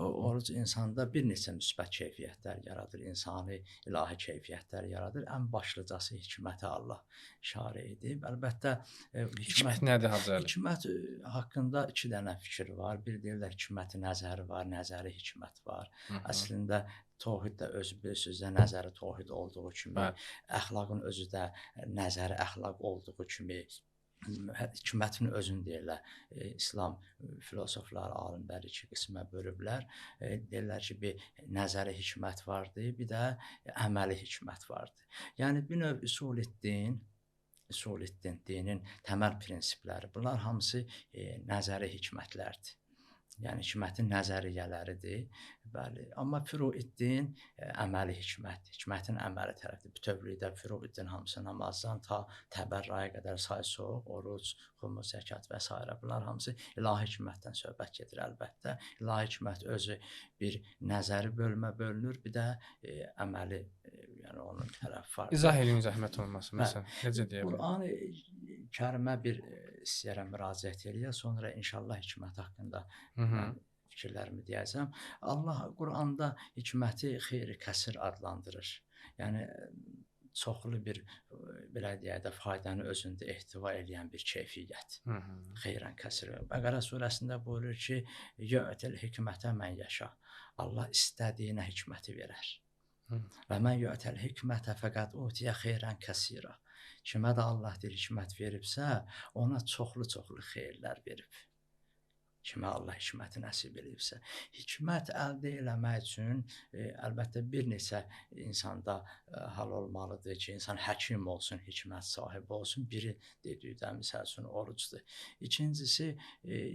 oruc insanda bir neçə müsbət keyfiyyətlər yaradır, insani, ilahi keyfiyyətlər yaradır. Ən başlıcası hikmətə Allah işarə edib. Əlbəttə Hikmət nədir Hacı Əli? Hikmət haqqında 2 dənə fikir var. Bir deyirlər hikməti nəzəri var, nəzəri hikmət var. Əslində Tohid də özü bilirsiniz, nəzəri tohid olduğu kimi, əxlaqın özü də nəzəri əxlaq olduğu kimi, hikmətin özünü deyirlər. İslam filosofları, alimləri 2 qismə bölüblər. Deyirlər ki, bir nəzəri hikmət vardır, bir də əməli hikmət vardır. Yəni bir növ usul-i-din, dinin təməl prinsipləri, bunlar hamısı nəzəri hikmətlərdir. Yəni hikmətin nəzəriyyələridir. Bəli, amma furu-i-din əməli hikmət, hikmətin əməli tərəfidir. Bütövlükdə furu-i-din hamısı namazdan ta təbərrüyə qədər say-soğuq, oruc, xumus, zəkat və s. bunlar hamısı ilahi hikmətdən söhbət gedir əlbəttə. İlahi hikmət özü bir nəzəri bölmə bölünür, bir də əməli, yəni onun tərəfi var. İzah edin zəhmət olmasın. Məsələn, necə deyə bilərik? Qur'an-ı Kərimə bir istəyirəm müraciət eləyə, sonra inşallah hikmət haqqında fikirlərimi deyəcəm. Allah Qur'anda hikməti xeyri kəsir adlandırır. Yəni çoxlu bir belə deyək də faydanı özündə ehtiva edən bir keyfiyyət. Xeyrən kəsir. Bəqərə surəsində buyurur ki: "Yu'til hikmətə mən yəşa." Allah istədiyinə hikməti verər. Və mən yu'til hikmətə fəqət utiyə xeyrən kəsirə. Kimə də Allah deyir hikmət veribsə, ona çoxlu xeyirlər verib. Kimə Allah hikməti nəsib edibsə. Hikmət əldə eləmək üçün əlbəttə bir neçə insanda hal olmalıdır ki, insan həkim olsun, hikmət sahibi olsun. Biri dedikdə misal üçün orucdur. İkincisi,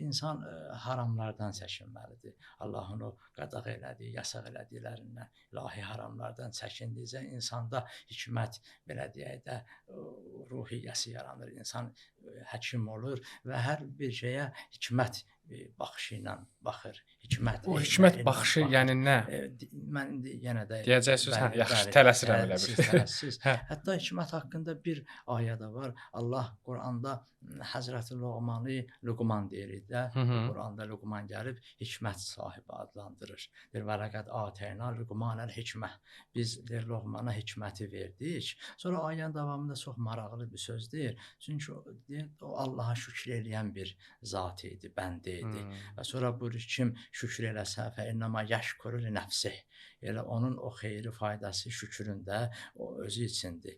insan haramlardan çəkinməlidir. Allahın o qadağ elədiyi, yasaq elədiklərindən, ilahi haramlardan çəkindikcə insanda hikmət, belə deyək də, ruhiyyəsi yaranır. İnsan həkim olur və hər bir şeyə hikmət baxışı ilə baxır. O hikmət baxışı yəni nə? Mən indi yenə də deyəcəksiniz, hə, yaxşı, tələsirəm elə bir. Tələsiz. Hətta hikmət haqqında bir ayə də var. Allah Quranda Həzrəti Luqman deyir də. Quranda Luqman gəlib hikmət sahibi adlandırır. Bir vələqəd atəyna Luqmanəl hikmə. Biz deyir Luqmana hikməti verdik. Sonra ayənin davamında çox maraqlı bir söz deyir. Çünki o Allaha şükür eləyən bir zat idi, bəndə idi. Və sonra buyurur kim şükür eləsə fə innəmə yəşkuru li nəfsih. Elə onun o xeyri, faydası şükründə o özü üçündür.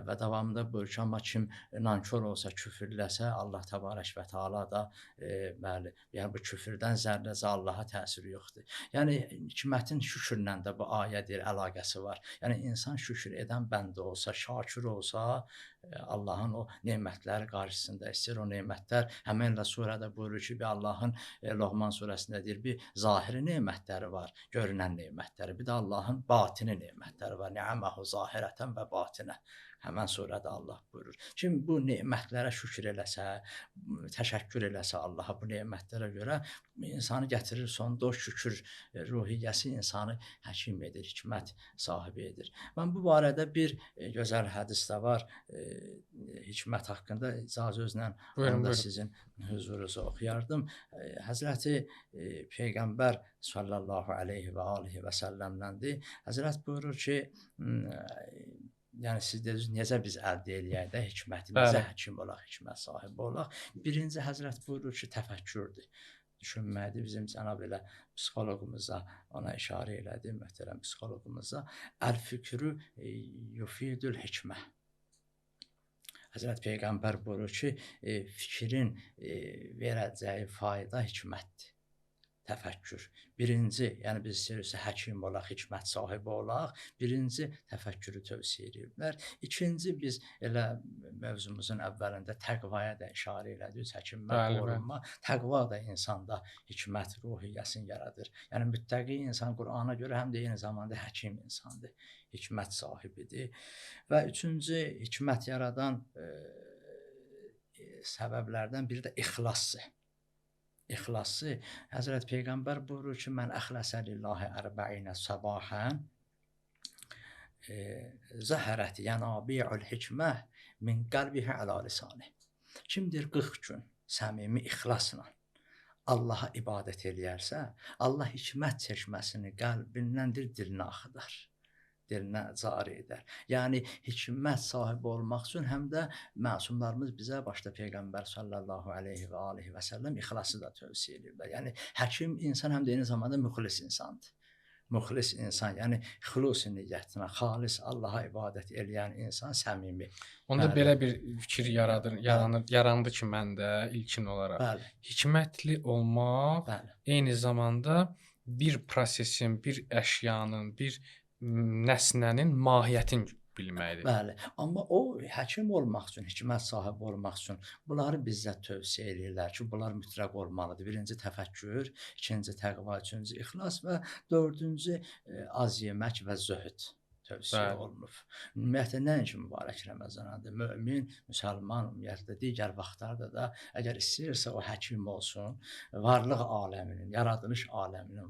Və davamında buyurur ki, amma kim nankor olsa, küfürləsə, Allah təbarək və təala da bəli, yəni bu küfrdən zərrəcə Allaha təsiri yoxdur. Yəni hikmətin şükrlə də bu ayədir, əlaqəsi var. Yəni insan şükür edən bəndə olsa, şakir olsa, Allahın o nemətləri qarşısında istəyir o nemətlər. Həmənlə surədə buyurur ki, bir Allahın Loğman surəsində deyir, bir zahiri nemətləri var, görünən nemətləri. Bir də Allahın batini nemətləri var. Ni'məhu zahirətən və batinə. Həmən surədə Allah buyurur. Kim bu nemətlərə şükür eləsə, təşəkkür eləsə Allaha bu nemətlərə görə, insanı gətirir sonda o şükür ruhiyyəsi insanı həkim edir, hikmət sahibi edir. Mən bu barədə bir gözəl hədis də var hikmət haqqında. İcazənizlə onu da sizin huzurunuza oxuyardım. Həzrəti Peyğəmbər sallallahu aleyhi və alihi və səlləmləndir. Həzrət buyurur ki, yəni siz dediniz, necə biz əldə eləyək də hikməti, necə həkim olaq, hikmət sahibi olaq. Birinci Həzrət buyurur ki, təfəkkürdür. Düşünməkdir. Bizim cənab elə psixoloqumuza ona işarə elədi, möhtərəm psixoloqumuza. Əl-fikrü yufidül hikmə. Həzrət Peyğəmbər buyurur ki, fikrin verəcəyi fayda hikmətdir. Təfəkkür. Birinci, yəni biz istəyirsə həkim olaq, hikmət sahibi olaq. Birinci təfəkkürü tövsiyə edirlər. İkinci biz elə mövzumuzun əvvəlində təqvaya da işarə elədik, həkimmə qorunma. Təqva da insanda hikmət ruhiyyəsini yaradır. Yəni müttəqi insan Qur'ana görə həm də eyni zamanda həkim insandır, hikmət sahibidir. Və üçüncü hikmət yaradan səbəblərdən biri də ixlasdır. İxlası, Həzrət Peyğəmbər buyurur ki, mən əxləsə lillahi ərbəinə səbahən zəhərət yənabi'ül hikmə min qəlbihə ələ lisanı. Kim deyir 40 gün səmimi ixlasla Allaha ibadət eləyərsə, Allah hikmət çeşməsini qəlbindən dilinə axıdar. Dilinə cari edər. Yəni hikmət sahibi olmaq üçün həm də məsumlarımız bizə başda Peyğəmbər sallallahu əleyhi və alihi və səlləm ixlası da tövsiyə edirlər. Yəni həkim insan həm də eyni zamanda müxlis insandır. Müxlis insan, yəni xülus niyyətinə, xalis Allaha ibadət eləyən insan səmimi. Onda Bəli. belə bir fikir yarandı ki, məndə ilkin olaraq. Bəli, Hikmətli olmaq bəli. eyni zamanda bir prosesin, bir əşyanın, bir nəsnənin mahiyyətini bilməkdir. Bəli. Amma o həkim olmaq üçün, hikmət sahibi olmaq üçün bunları bizə tövsiyə edirlər ki, bunlar mütləq olmalıdır. Birinci təfəkkür, ikinci təqva, üçüncü ixlas və dördüncü az yemək və zöhd tövsiyə Bəli. olunub. Ümumiyyətlə nəinki mübarək Ramazandır. Mömin, müsəlman ümumiyyətlə digər vaxtlarda da əgər istəyirsə o həkim olsun, varlıq aləminin, yaradılış aləminin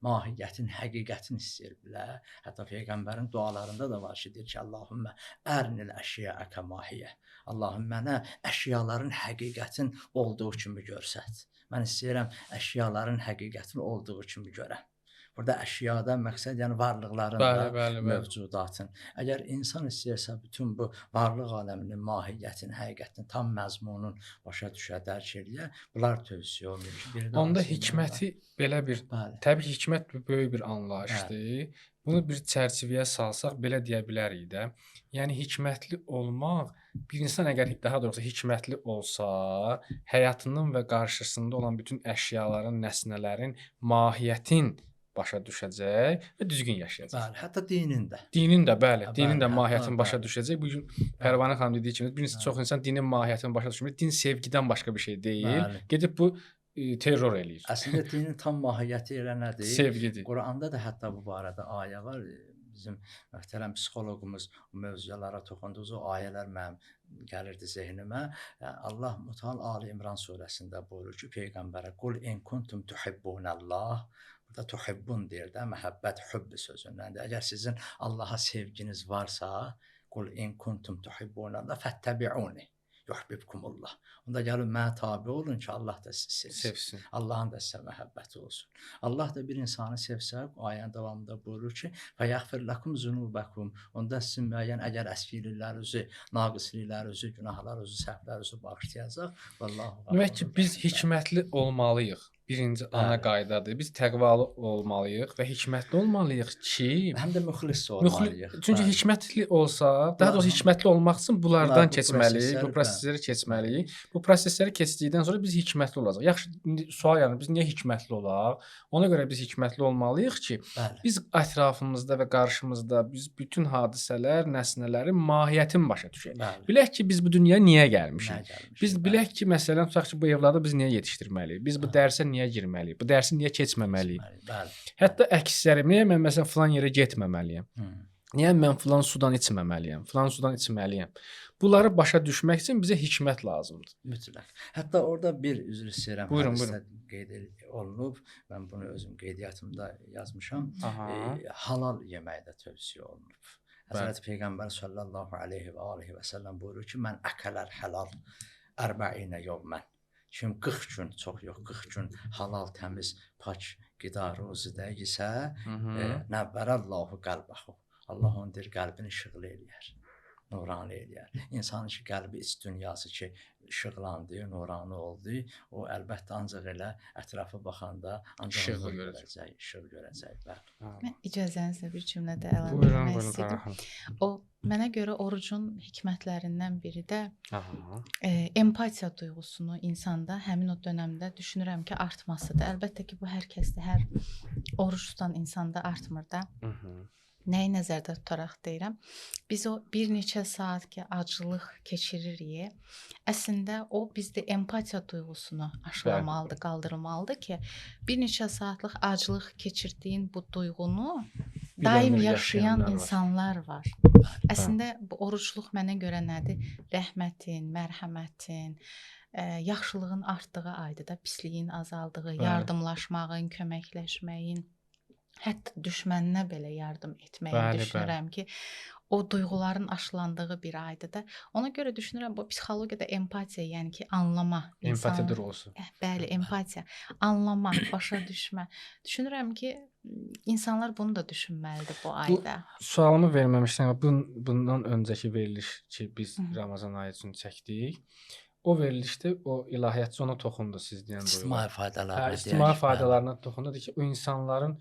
mahiyyətin, həqiqətini istəyir bilər. Hətta Peyğəmbərin dualarında da var ki, deyir ki, Allahümmə ərnil əşyəəkə mahiyyə. Allahım mənə əşyaların həqiqətin olduğu kimi görsət. Mən istəyirəm əşyaların həqiqətini olduğu kimi görəm. Burada əşyadan məqsəd yəni varlıqların da mövcudatın. Əgər insan istəyirsə bütün bu varlıq aləminin mahiyyətini, həqiqətini, tam məzmunun başa düşə, dərk eləyə, bunlar tövsiyə olunur. Onda hikməti belə bir, təbii ki, hikmət böyük bir anlayışdır. Bunu bir çərçivəyə salsaq belə deyə bilərik də. Yəni hikmətli olmaq, bir insan əgər daha doğrusu hikmətli olsa, həyatının və qarşısında olan bütün əşyaların, nəsnələrin mahiyyətin başa düşəcək və düzgün yaşayacaq. Bəli, hətta dinin də. Dinin də, bəli, dinin də mahiyyətini başa düşəcək. Bu gün Pərvanə xanım dediyi kimi, bir çox insan dinin mahiyyətini başa düşmür. Din sevgidən başqa bir şey deyil. Gedib bu terror eləyir. Əslində dinin tam mahiyyəti elə nədir? Sevgidir. Quranda da hətta bu barədə ayə var. Bizim möhtərəm psixoloqumuz bu mövzulara toxunduğu o ayələr mənim gəlirdi zehnimə. Allah Mütəal Ali İmran surəsində buyurur ki, Peyğəmbərə qul in kuntum tuhibbunallah. Burada tuhibbun deyir də, məhəbbət, hübb sözündəndir. Əgər sizin Allaha sevginiz varsa, qul in kuntum tuhibbunallah fəttəbi'uni yuhibbukumullah. Onda gəlin mənə tabe olun ki, Allah da sizi sevsin. Allahın da sizə məhəbbəti olsun. Allah da bir insanı sevsə, ayənin davamında buyurur ki, fəyəğfir lakum zunubakum. Onda sizin müəyyən əgər əskiliklərinizi, naqisliklərinizi, günahlarınızı, səhvlərinizi bağışlayacaq. Vallahu. Demək ki, biz hikmətli olmalıyıq. Birinci ana qaydadır. Biz təqvalı olmalıyıq və hikmətli olmalıyıq ki, həm də müxlis olmalıyıq. Çünki hikmətli olsa, daha doğrusu hikmətli olmaq üçün bunlardan keçməliyik, bu prosesləri keçməliyik. Bu prosesləri keçdikdən sonra biz hikmətli olacağıq. Yaxşı, indi sual yəni biz niyə hikmətli olaq? Ona görə biz hikmətli olmalıyıq ki, biz ətrafımızda və qarşımızda biz bütün hadisələr, nəsnələrin mahiyyətini başa düşək. Bilək ki, biz bu dünyaya niyə gəlmişik? Biz bilək ki, məsələn, tutaq ki, bu evladı biz niyə yetişdirməliyik? Biz bu dərsə niyə girməliyik? Bu dərsi niyə keçməməliyik? Hətta əksəri, niyə mən məsələn filan yerə getməməliyəm? Niyə mən filan sudan içməməliyəm? Filan sudan içməliyəm? Bunları başa düşmək üçün bizə hikmət lazımdır. Mütləq. Hətta orada bir üzr istəyirəm. Buyurun. Qeyd olunub. Mən bunu özüm qeydiyyatımda yazmışam. Halal yemək də tövsiyə olunub. Həzrət Peyğəmbər sallallahu əleyhi və alihi və səlləm buyurur ki, mən əkələr halal 40 yevmən. Kim 40 gün, çox yox, 40 gün halal, təmiz, pak qida ruzidə yesə, nəvvərəllahu qəlbəhu. Allah onun qəlbini işıqlı eləyər, nurani eləyər. İnsanın ki, qəlbi iç dünyası ki, işıqlandı, nurani oldu, o əlbəttə ancaq elə ətrafa baxanda ancaq işıq görəcək. Mən icazənizlə bir cümlədə əlavə etmək istəyirəm. O mənə görə orucun hikmətlərindən biri də empatiya duyğusunu insanda həmin o dövrdə düşünürəm ki, artmasıdır. Əlbəttə ki, bu hər kəsdə, hər oruc tutan insanda artmır da. Nəyi nəzərdə tutaraq deyirəm? Biz o bir neçə saat ki, aclıq keçiririk. Əslində o bizdə empatiya duyğusunu aşılamalıdır, qaldırmalıdır ki, bir neçə saatlıq aclıq keçirdiyin bu duyğunu daim yaşayan insanlar var. Əslində bu orucluq mənə görə nədir? Rəhmətin, mərhəmətin, yaxşılığın artdığı aydır da, pisliyin azaldığı, yardımlaşmağın, köməkləşməyin, hətta düşməninə belə yardım etməyi düşünürəm ki, o duyğuların aşılandığı bir aydır da. Ona görə düşünürəm bu psixologiyada empatiya, yəni ki, anlama, Empatiya insanın duyğusu. bəli, empatiya, anlama, başa düşmə. Düşünürəm ki, insanlar bunu da düşünməlidir bu Bu ayda. sualımı verməmişsən, bundan öncəki veriliş ki, biz Hı -hı. Ramazan ayı üçün çəkdik. O verilişdə o ilahiyyatçı ona toxundu siz deyən İctimai duyğular. faydalarına İctimai deyək, bəli. faydalarına toxundu ki, o insanların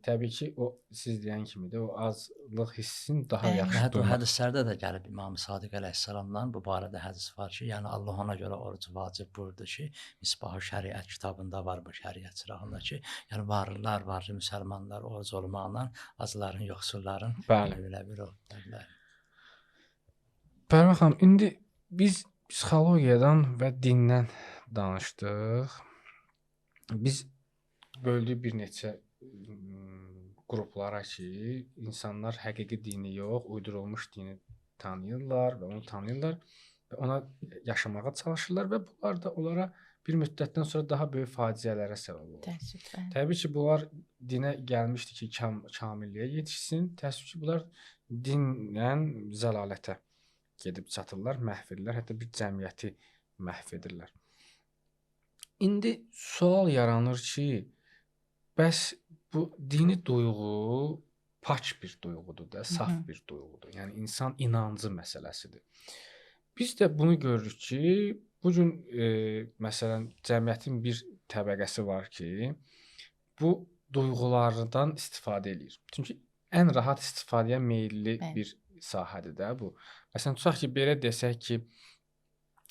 təbii ki, o siz deyən kimidir, o azlıq hissini daha Bəli. yaxşı Hətta o duymaq. hədislərdə də gəlib İmam Sadiq əleyhissalamdan bu barədə hədis var ki, yəni Allah ona görə orucu vacib buyurdu ki, Misbah-ı Şəriət kitabında var bu şəriət çırağında ki, yəni varlılar, varlı müsəlmanlar oruc olmaqla azların, yoxsulların Bəli. elə bir o dərlər. Pərvin xanım, indi biz psixologiyadan və dindən danışdıq. Biz böldük bir neçə qruplara ki, insanlar həqiqi dini yox, uydurulmuş dini tanıyırlar və onu tanıyırlar və ona yaşamağa çalışırlar və bunlar da onlara bir müddətdən sonra daha böyük faciələrə səbəb olur. Təəssüfən. Təbii ki, bunlar dinə gəlmişdi ki, kamilliyə yetişsin. Təəssüf ki, bunlar dinlə zəlalətə gedib çatırlar, məhv edirlər, hətta bir cəmiyyəti məhv edirlər. İndi sual yaranır ki, bəs bu dini duyğu pak bir duyğudur da, saf bir duyğudur. Yəni insan inancı məsələsidir. Biz də bunu görürük ki, bu gün məsələn cəmiyyətin bir təbəqəsi var ki, bu duyğulardan istifadə eləyir. Çünki ən rahat istifadəyə meylli bir sahədir də bu. Məsələn, tutaq ki, belə desək ki,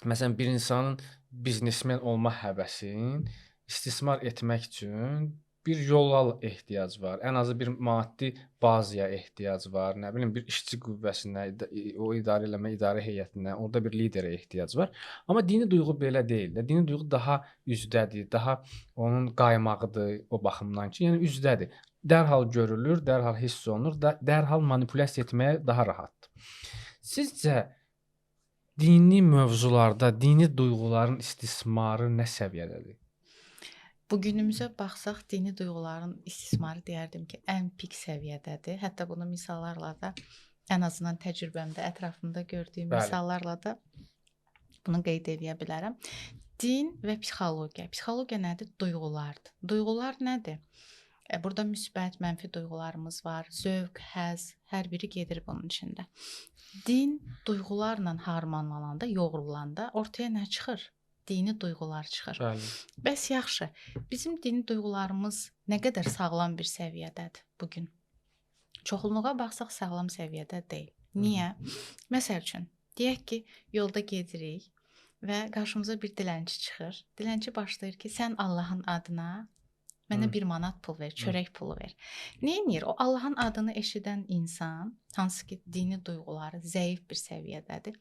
məsələn bir insanın biznesmen olma həvəsini istismar etmək üçün bir yola ehtiyac var. Ən azı bir maddi bazaya ehtiyac var. Nə bilim bir işçi qüvvəsinə, o idarə eləmə idarə heyətinə, orada bir liderə ehtiyac var. Amma dini duyğu belə deyil. Dini duyğu daha üzdədir, daha onun qaymağıdır o baxımdan ki, yəni üzdədir. Dərhal görülür, dərhal hiss olunur, dərhal manipulyasiya etməyə daha rahatdır. Sizcə dini mövzularda dini duyğuların istismarı nə səviyyədədir? Bugünümüzə baxsaq, dini duyğuların istismarı deyərdim ki, ən pik səviyyədədir. Hətta bunu misallarla da, ən azından təcrübəmdə, ətrafımda gördüyüm misallarla da bunu qeyd edə bilərəm. Din və psixologiya. Psixologiya nədir? Duyğulardır. Duyğular nədir? Burada müsbət, mənfi duyğularımız var. Zövq, həzz, hər biri gedir bunun içində. Din duyğularla harmanlananda, yoğrulanda ortaya nə çıxır? Dini duyğular çıxır. Bəli. Bəs yaxşı, bizim dini duyğularımız nə qədər sağlam bir səviyyədədir bugün? Çoxunluğa baxsaq sağlam səviyyədə deyil. Niyə? Məsəl üçün, deyək ki, yolda gedirik və qarşımıza bir dilənçi çıxır. Dilənçi başlayır ki, sən Allahın adına mənə 1 manat pul ver, çörək pulu ver. Neyinir? O Allahın adını eşidən insan, hansı ki dini duyğuları zəif bir səviyyədədir.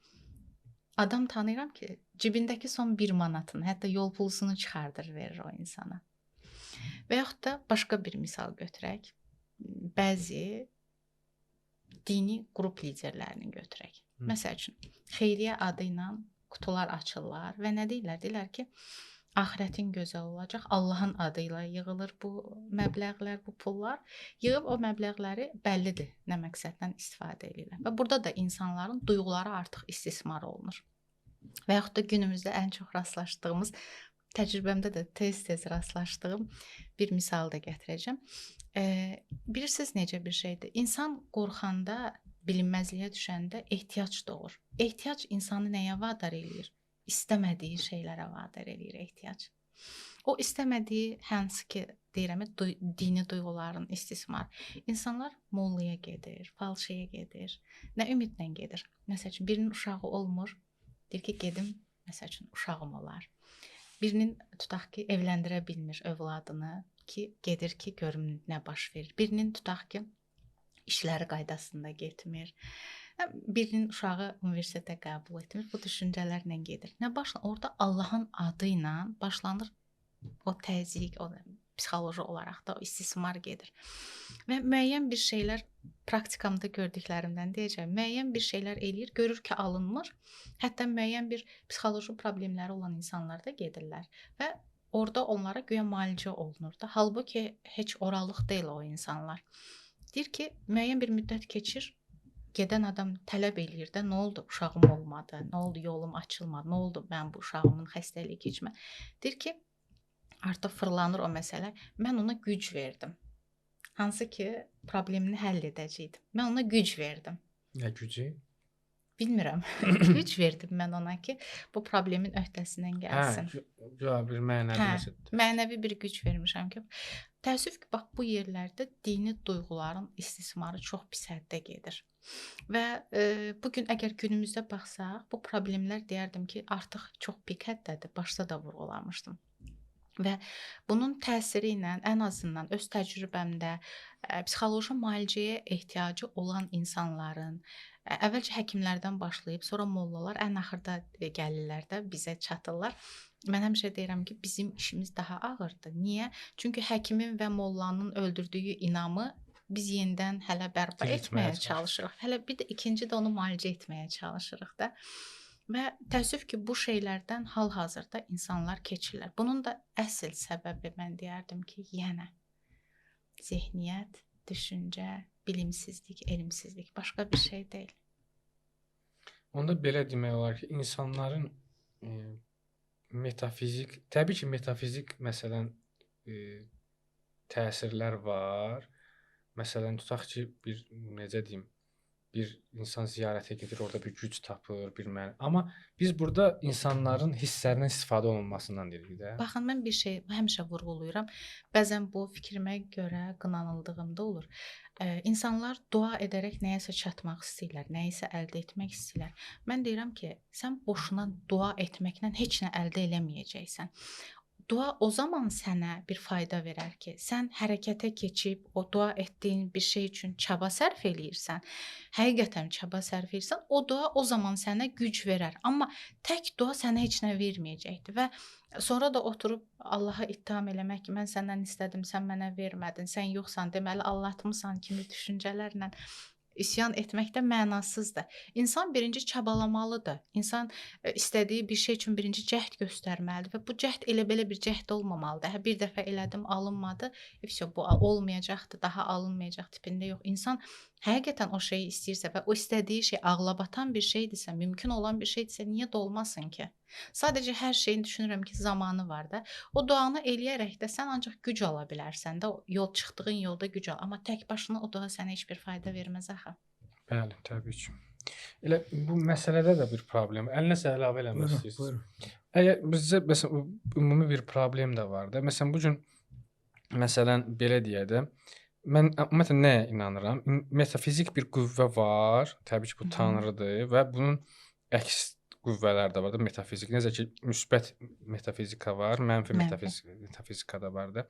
Adam tanıyıram ki, cibindəki son 1 manatını, hətta yol pulusunu çıxardır, verir o insana. Və yaxud da başqa bir misal götürək. Bəzi dini qrup liderlərini götürək. Məsəl üçün, xeyriyyə adı ilə qutular açırlar və nə deyirlər? Deyirlər ki, axirətin gözəl olacaq. Allahın adı ilə yığılır bu məbləğlər, bu pullar. Yığıb o məbləğləri bəllidir nə məqsədlə istifadə edirlər. Və burada da insanların duyğuları artıq istismar olunur. Və yaxud da günümüzdə ən çox rastlaşdığımız, təcrübəmdə də tez-tez rastlaşdığım bir misal da gətirəcəm. Bilirsiniz necə bir şeydir? İnsan qorxanda, bilinməzliyə düşəndə ehtiyac doğur. Ehtiyac insanı nəyə vadar eləyir? İstəmədiyi şeylərə vadar eləyir ehtiyac. O istəmədiyi hansı ki, deyirəm, dini duyğuların istismar. İnsanlar mollaya gedir, falşiyə gedir. Nə ümidlə gedir? Məsəl üçün, birinin uşağı olmur, deyir ki, gedim, məsəl üçün, uşağım olar. Birinin, tutaq ki, evləndirə bilmir övladını ki, gedir ki, görüm nə baş verir. Birinin, tutaq ki, işləri qaydasında getmir. Birinin uşağı universitetə qəbul etmir. Bu düşüncələrlə gedir. Nə başlanır? Orada Allahın adı ilə başlanır o təzyiq, o psixoloji olaraq da o istismar gedir. Və müəyyən bir şeylər praktikamda gördüklərimdən deyəcəm. Müəyyən bir şeylər eləyir, görür ki, alınmır. Hətta müəyyən bir psixoloji problemləri olan insanlar da gedirlər və orada onlara güya müalicə olunur da. Halbuki heç oralıq deyil o insanlar. Deyir ki, müəyyən bir müddət keçir, gedən adam tələb eləyir də, nə oldu? Uşağım olmadı. Nə oldu? Yolum açılmadı. Nə oldu? Mən bu uşağımın xəstəliyi keçmə. Deyir ki, artıq fırlanır o məsələ. Mən ona güc verdim. Hansı ki, problemini həll edəcəydim. Mən ona güc verdim. Nə gücü? Bilmirəm. Güc verdim mən ona ki, bu problemin öhdəsindən gəlsin. Bir mənəvi məsələdir. Mənəvi bir güc vermişəm ki, təəssüf ki, bax bu yerlərdə dini duyğuların istismarı çox pis həddə gedir. Və bu gün əgər günümüzdə baxsaq, bu problemlər deyərdim ki, artıq çox pik həddədir. Başda da vurğulamışdım. Və bunun təsiri ilə ən azından öz təcrübəmdə psixoloji müalicəyə ehtiyacı olan insanların əvvəlcə həkimlərdən başlayıb, sonra mollalar, ən axırda gəlirlər də bizə çatırlar. Mən həmişə deyirəm ki, bizim işimiz daha ağırdır. Niyə? Çünki həkimin və mollanın öldürdüyü inamı biz yenidən hələ bərpa etməyə çalışırıq. Hələ bir də ikinci də onu müalicə etməyə çalışırıq da. Və təəssüf ki, bu şeylərdən hal-hazırda insanlar keçirlər. Bunun da əsl səbəbi mən deyərdim ki, yenə zehniyyət, düşüncə, bilimsizlik, elmsizlik, başqa bir şey deyil. Onda belə demək olar ki, insanların metafizik, təbii ki, metafizik məsələn təsirlər var. Məsələn, tutaq ki, necə deyim, bir insan ziyarətə gedir, orada bir güc tapır, bir məna. Amma biz burada insanların hisslərindən istifadə olunmasından deyirik də. Baxın, mən bir şey həmişə vurğulayıram. Bəzən bu fikrimə görə qınanıldığımda olur. İnsanlar dua edərək nəyəsə çatmaq istəyirlər, nəyisə əldə etmək istəyirlər. Mən deyirəm ki, sən boşuna dua etməklə heç nə əldə eləməyəcəksən. Dua o zaman sənə bir fayda verər ki, sən hərəkətə keçib o dua etdiyin bir şey üçün çaba sərf eləyirsən, həqiqətən çaba sərf edirsən, o dua o zaman sənə güc verər. Amma tək dua sənə heç nə verməyəcəkdir və sonra da oturub Allaha ittiham eləmək ki, mən səndən istədim, sən mənə vermədin, sən yoxsan, deməli aldatmısan kimi düşüncələrlə İsyan etmək də mənasızdır. İnsan birinci çabalamalıdır. İnsan istədiyi bir şey üçün birinci cəhd göstərməlidir və bu cəhd elə-belə bir cəhd olmamalıdır. Hə, bir dəfə elədim, alınmadı, bu olmayacaqdır, daha alınmayacaq tipində yox. İnsan həqiqətən o şeyi istəyirsə və o istədiyi şey ağlabatan bir şeydirsə, mümkün olan bir şeydirsə, niyə də olmasın ki? Sadəcə hər şeyin düşünürəm ki, zamanı var da. O duanı eləyərək də sən ancaq güc ala bilərsən də, yol çıxdığın yolda güc al. Amma tək başına o dua sənə heç bir fayda verməz axı. Bəli, təbii ki. Elə bu məsələdə də bir problem. Əlinə əlavə eləmək istəyirsiniz. Buyurun. Əgər bizdə məsələn ümumi bir problem də var da. Məsələn bu gün məsələn belə deyək də, mən ümumiyyətlə nəyə inanıram? Metafizik bir qüvvə var. Təbii ki, bu Tanrıdır və bunun əks qüvvələr də var da, metafizik. Necə ki, müsbət metafizika var, mənfi metafizika da var da.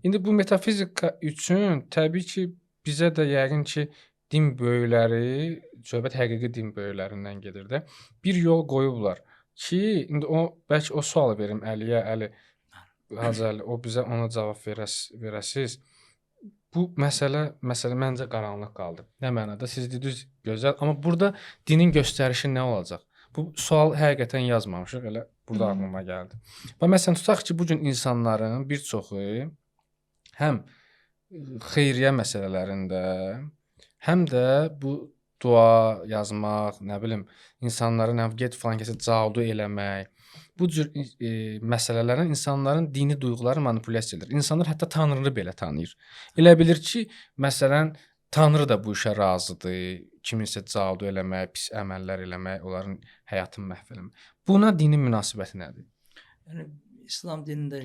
İndi bu metafizika üçün təbii ki, bizə də yəqin ki, din böyükləri, söhbət həqiqi din böyüklərindən gedir də. Bir yol qoyublar ki, indi bəlkə o sualı verim Əliyə, Hacı Əli, o bizə ona cavab verəsiz. Bu məsələ məncə qaranlıq qaldı. Nə mənada? Siz dediniz gözəl, amma burada dinin göstərişi nə olacaq? Bu sual həqiqətən yazmamışıq, elə burada ağlıma gəldi. Və məsələn, tutaq ki, bu gün insanların bir çoxu həm xeyriyyə məsələlərində, həm də bu dua yazmaq, nə bilim, insanların get falan kəsə cadu eləmək, bu cür məsələlərlə insanların dini duyğuları manipulyasiya edir. İnsanlar hətta Tanrını belə tanıyır. Elə bilir ki, məsələn, Tanrı da bu işə razıdır, kiminsə cadu eləmək, pis əməllər eləmək, onların həyatını məhv eləmək. Buna dinin münasibəti nədir? Yəni, İslam dinində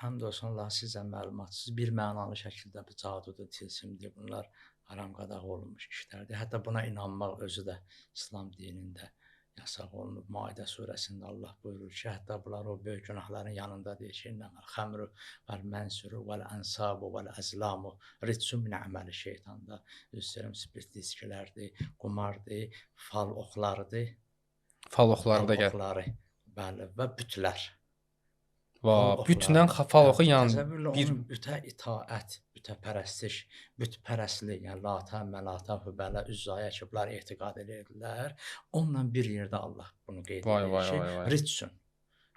həmd olsun Allah sizə məlumatsız bir mənalı şəkildə bu cadudur, tilsimdir, bunlar haram qadağan olunmuş işlərdir. Hətta buna inanmaq özü də İslam dinində yasaq olunub. Maidə surəsində Allah buyurur ki, hətta bunlar o böyük günahların yanında deyir ki, xəmru vəl-mənsuru vəl-ənsabu vəl-əzlamu ritsun min əməli şeytanda. Üstərim spirit diskilərdir, qumardır, fal oxlarıdır. Fal oxları da gəl. Bəli, və bütlər. Bütlə fal oxu bir bütə itaət, bütə pərəstiş, bütpərəstlik, yəni lata, məlata, hübələ, üzzaya ki, bunlar etiqad edirlər. Onunla bir yerdə Allah bunu qeyd edir ki, ritsun.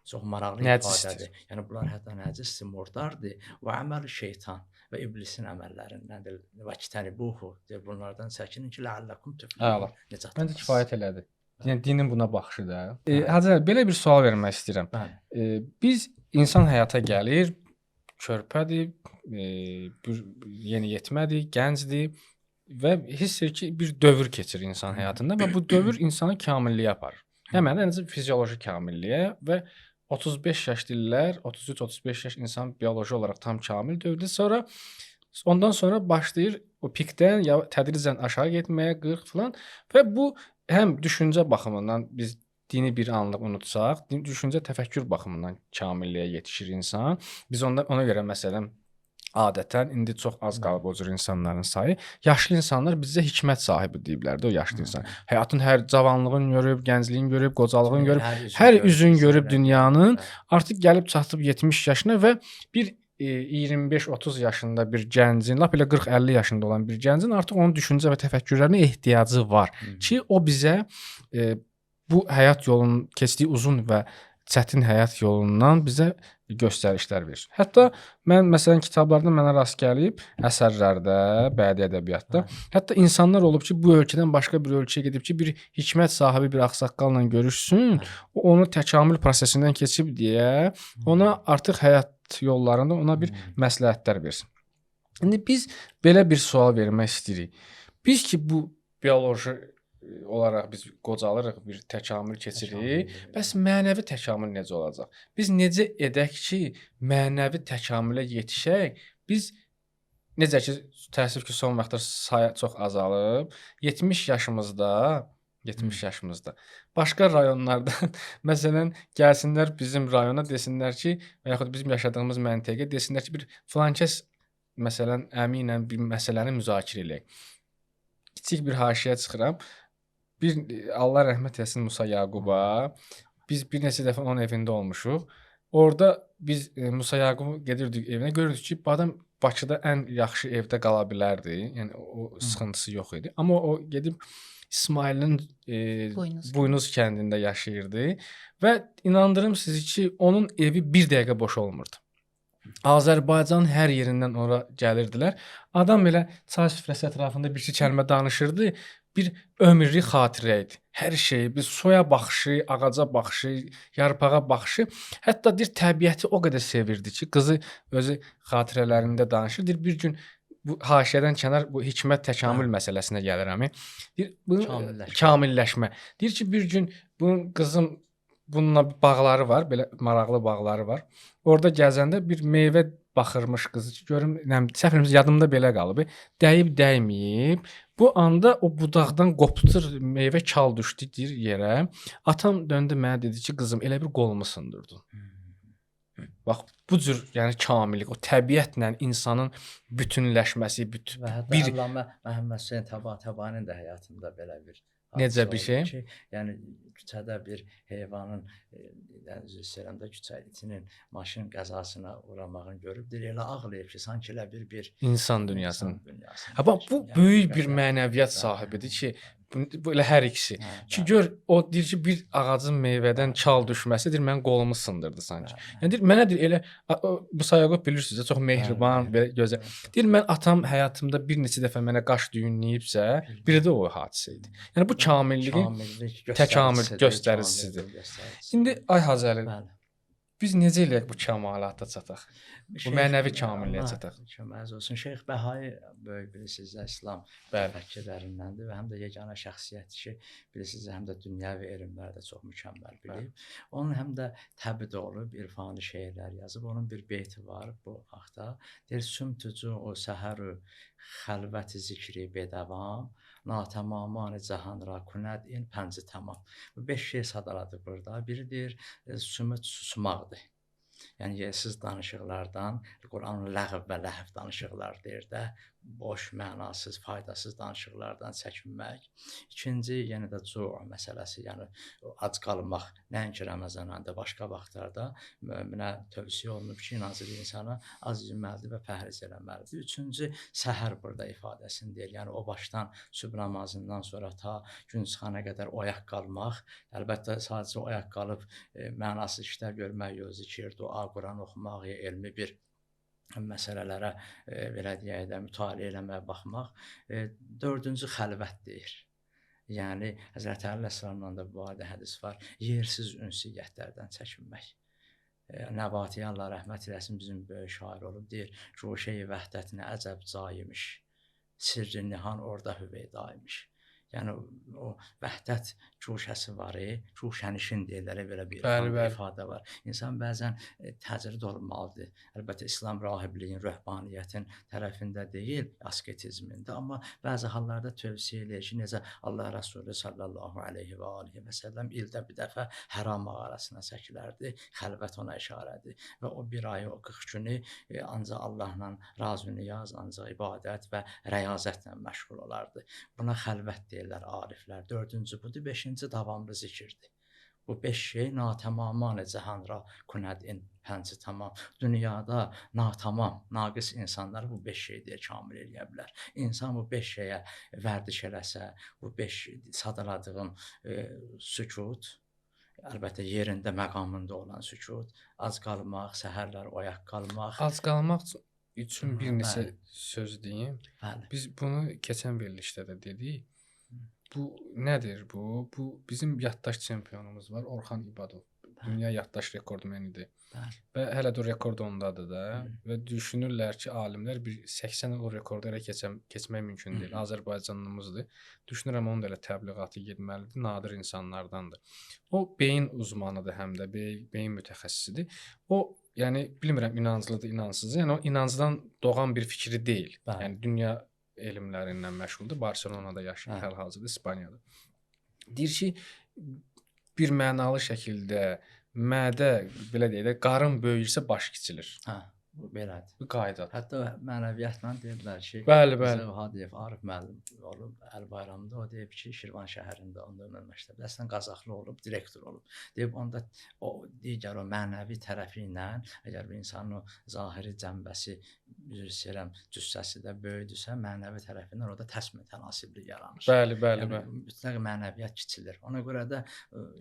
çox maraqlı Nəcisdir. ifadədir. Yəni bunlar hətta nəcisdir, murdardır və əməl şeytan və iblisin əməllərindəndir. Və kitənibuhu deyir, bunlardan çəkinin ki, ləalləkum Əla. tuflihun. Nicat. Məncə kifayət elədi. Yəni dinin buna baxışı da. Bəli. Hacı Əli, belə bir sual vermək istəyirəm. Bəli. Biz insan həyata gəlir, körpədir, bir yeniyetmədir, gəncdir və hiss edir ki, bir dövr keçir insan həyatında və bu dövr insanı kamilliyə aparır. Həmin ən azı fizioloji kamilliyə və 35 yaş deyirlər, 33-35 yaş insan bioloji olaraq tam kamil dövrdür. Ondan sonra başlayır o pikdən ya tədricən aşağı getməyə 40 falan və bu həm düşüncə baxımından biz dini bir anlıq unutsaq, düşüncə təfəkkür baxımından kamilliyə yetişir insan. Biz ona görə məsələn adətən indi çox az qalıb o cür insanların sayı. Yaşlı insanlar bizə hikmət sahibi deyiblər də o yaşlı insan. Həyatın hər cavanlığını görüb, gəncliyini görüb, qocalığını görüb, hər üzün görüb dünyanın. Artıq gəlib çatıb 70 yaşına və bir 25-30 yaşında bir gəncin, lap elə 40-50 yaşında olan bir gəncin artıq onun düşüncə və təfəkkürlərinə ehtiyacı var ki, o bizə bu həyat yolunun keçdiyi uzun və çətin həyat yolundan bizə göstərişlər verir. Hətta mən məsələn kitablarda mənə rast gəlib əsərlərdə, bədii ədəbiyyatda, hətta insanlar olub ki, bu ölkədən başqa bir ölkəyə gedib ki, bir hikmət sahibi bir ağsaqqalla görüşsün, onu təkamül prosesindən keçib deyə ona artıq həyat yollarında ona bir məsləhətlər versin. İndi biz belə bir sual vermək istəyirik. Biz ki, bu bioloji olaraq biz qocalırıq, bir təkamül keçirik. Bəs mənəvi təkamül necə olacaq? Biz necə edək ki, mənəvi təkamülə yetişək? Biz necə ki, təəssüf ki, son vaxtlar sayı çox azalıb, 70 yaşımızda başqa rayonlardan məsələn gəlsinlər bizim rayona desinlər ki, və yaxud bizim yaşadığımız məntəqə desinlər ki, bir filankəs məsələn əmi ilə bir məsələni müzakirə eləyək. Kiçik bir haşiyə çıxıram. Bir Allah rəhmət eləsin Musa Yaquba. Biz bir neçə dəfə onun evində olmuşuq. Orada biz Musa Yaqubu gedirdik evinə, görürdük ki, bu adam Bakıda ən yaxşı evdə qala bilərdi. Yəni o sıxıntısı yox idi. Amma o gedib İsmailin Buynuz kəndində yaşayırdı və inandırım sizi ki, onun evi bir dəqiqə boş olmurdu. Azərbaycanın hər yerindən ora gəlirdilər. Adam elə çay süfrəsi ətrafında bir-iki kəlmə danışırdı. Bir ömürlük xatirə idi. Hər şey, bir soya baxışı, ağaca baxışı, yarpağa baxışı, hətta deyir təbiəti o qədər sevirdi ki, qızı özü xatirələrində danışır. Deyir bir gün bu haşiyədən kənar bu hikmət təkamül məsələsinə gəlirəm. Deyir bu kamilləşmə. Deyir ki, bir gün bunun qızım bununla bağları var, belə maraqlı bağları var. Orada gəzəndə bir meyvə baxırmış qızı ki, görüm, səhvimiz yadımda belə qalıb. Dəyib, dəyməyib. Bu anda o budaqdan qopdur, meyvə kal düşdü deyir yerə. Atam döndü mənə dedi ki, qızım elə bir qolumu sındırdın. Bax bu cür, yəni kamillik, o təbiətlə insanın bütünləşməsi, və hətta Əllamə Məhəmməd Hüseyn Tabaninin də həyatında belə bir necə bir şey ki, yəni küçədə bir heyvanın üzrəndə küçə itinin maşın qəzasına uğramağını görüb elə ağlayıb ki, sanki elə bir insan dünyasının. Ha bax bu böyük bir mənəviyyat sahibidir ki, bu elə hər ikisi. Ki gör o deyir ki, bir ağacın meyvədən çal düşməsi deyir mənim qolumu sındırdı sanki. Yəni deyir mənə deyir elə bu Sayaqov bilirsiniz, çox mehriban, belə gözəl. Deyir mən atam həyatımda bir neçə dəfə mənə qaş düyünləyibsə, biri də o hadisə idi. Yəni bu kamilliyin təkamül göstəricisidir. İndi ay Hacı Əli, biz necə eləyək bu kəmalata çataq? Bu mənəvi kamilliyə çataq. Köməz olsun. Şeyx Bəhai böyük bilirsiniz, İslam fəkirlərindəndir və həm də yeganə şəxsiyyətdir ki, bilirsiniz, həm də dünyəvi elmləri də çox mükəmməl bilib. Onun həm də təbid olub, irfani şeirlər yazıb. Onun bir beyti var bu haqda. Deyir, sümtücü o səhərü xəlvəti zikri bedəvam, natəmamanı cahan ra kunəd in pənci tamam. Bu 5 şey sadaladı burada. Biridir, sümut susmaqdır. Yəni yersiz danışıqlardan, Quranın ləğv və ləhv danışıqlar deyir də, boş, mənasız, faydasız danışıqlardan çəkinmək. İkinci, yenə də cu məsələsi, yəni ac qalmaq, nəinki Ramazan ayında, başqa vaxtlarda möminə tövsiyə olunub ki, inanclı bir insana az yeməlidir və pəhriz eləməlidir. Üçüncü, səhər burada ifadəsini deyir. Yəni o başdan sübh namazından sonra ta gün çıxana qədər oyaq qalmaq. Əlbəttə sadəcə oyaq qalıb mənasız işlər görmək yox, zikir, dua, Quran oxumaq, elmi bir məsələlərə belə deyək də mütaliə eləməyə baxmaq. Dördüncü xəlvət deyir. Yəni Həzrəti Əli əleyhissalamdan da bu barədə hədis var. Yersiz ünsiyyətlərdən çəkinmək. Nəbati Allah rəhmət eləsin bizim böyük şair olub deyir. Ruşəyi vəhdətinə əcəb caymış. Sirri nihan orada hüveydaymış. Yəni o vəhdət cuşəsi var, cuşənişin deyirlər, belə bir ifadə var. İnsan bəzən təcrid olmalıdır. Əlbəttə İslam rahibliyin, rəhbaniyyətin tərəfində deyil, asketizmində, amma bəzi hallarda tövsiyə edir ki, necə Allah Rəsulü sallallahu aleyhi və aleyhi və səlləm ildə bir dəfə Həram mağarasına çəkilərdi, xəlvət ona işarədir və o bir ayı, o 40 günü ancaq Allahla razı-niyaz, ancaq ibadət və rəyazətlə məşğul olardı. Buna xəlvət deyirlər ariflər. Dördüncü budur, beşinci davamlı zikirdir. Bu 5 şey natamamane cəhanra kunədin pənci tamam. Dünyada natamam, naqis insanlar bu 5 şeydir kamil eləyə bilər. İnsan bu 5 şeyə vərdiş eləsə, bu 5 sadaladığım sükut, əlbəttə yerində, məqamında olan sükut, az qalmaq, səhərlər oyaq qalmaq. Az qalmaq üçün bir neçə söz deyim. Bəli. Biz bunu keçən verilişdə də dedik. Bu nədir bu? Bu bizim yaddaş çempionumuz var, Orxan İbadov. Dünya yaddaş rekordmenidir. Və hələ də rekord ondadır da. Və düşünürlər ki, alimlər bir 80 il o rekordu elə keçmək mümkün deyil. Azərbaycanlımızdır. Düşünürəm onun da elə təbliğatı getməlidir. Nadir insanlardandır. O beyin uzmanıdır həm də, beyin mütəxəssisidir. O yəni bilmirəm inanclıdır, inansızdır. Yəni o inancdan doğan bir fikri deyil. Yəni dünya elmlərindən məşğuldur. Barselonada yaşayır, hal-hazırda İspaniyada. Deyir ki, bir mənalı şəkildə mədə, belə deyək də, qarın böyüyürsə baş kiçilir. Bu belədir. Bu qaydadır. Hətta mənəviyyatla deyirlər ki, bəli. Hadiyev Arif müəllim olub Əl-Bayramda, o deyib ki, Şirvan şəhərində onda ümumi məktəbdə əslən Qazaxlı olub, direktor olub. Deyib onda o digər o mənəvi tərəfi ilə, əgər bir insanın o zahiri cəmbəsi, üzr istəyirəm, cüssəsi də böyüdürsə, mənəvi tərəfindən orada təsmin tənasiblik yaranır. Bəli. Mütləq mənəviyyat kiçilir. Ona görə də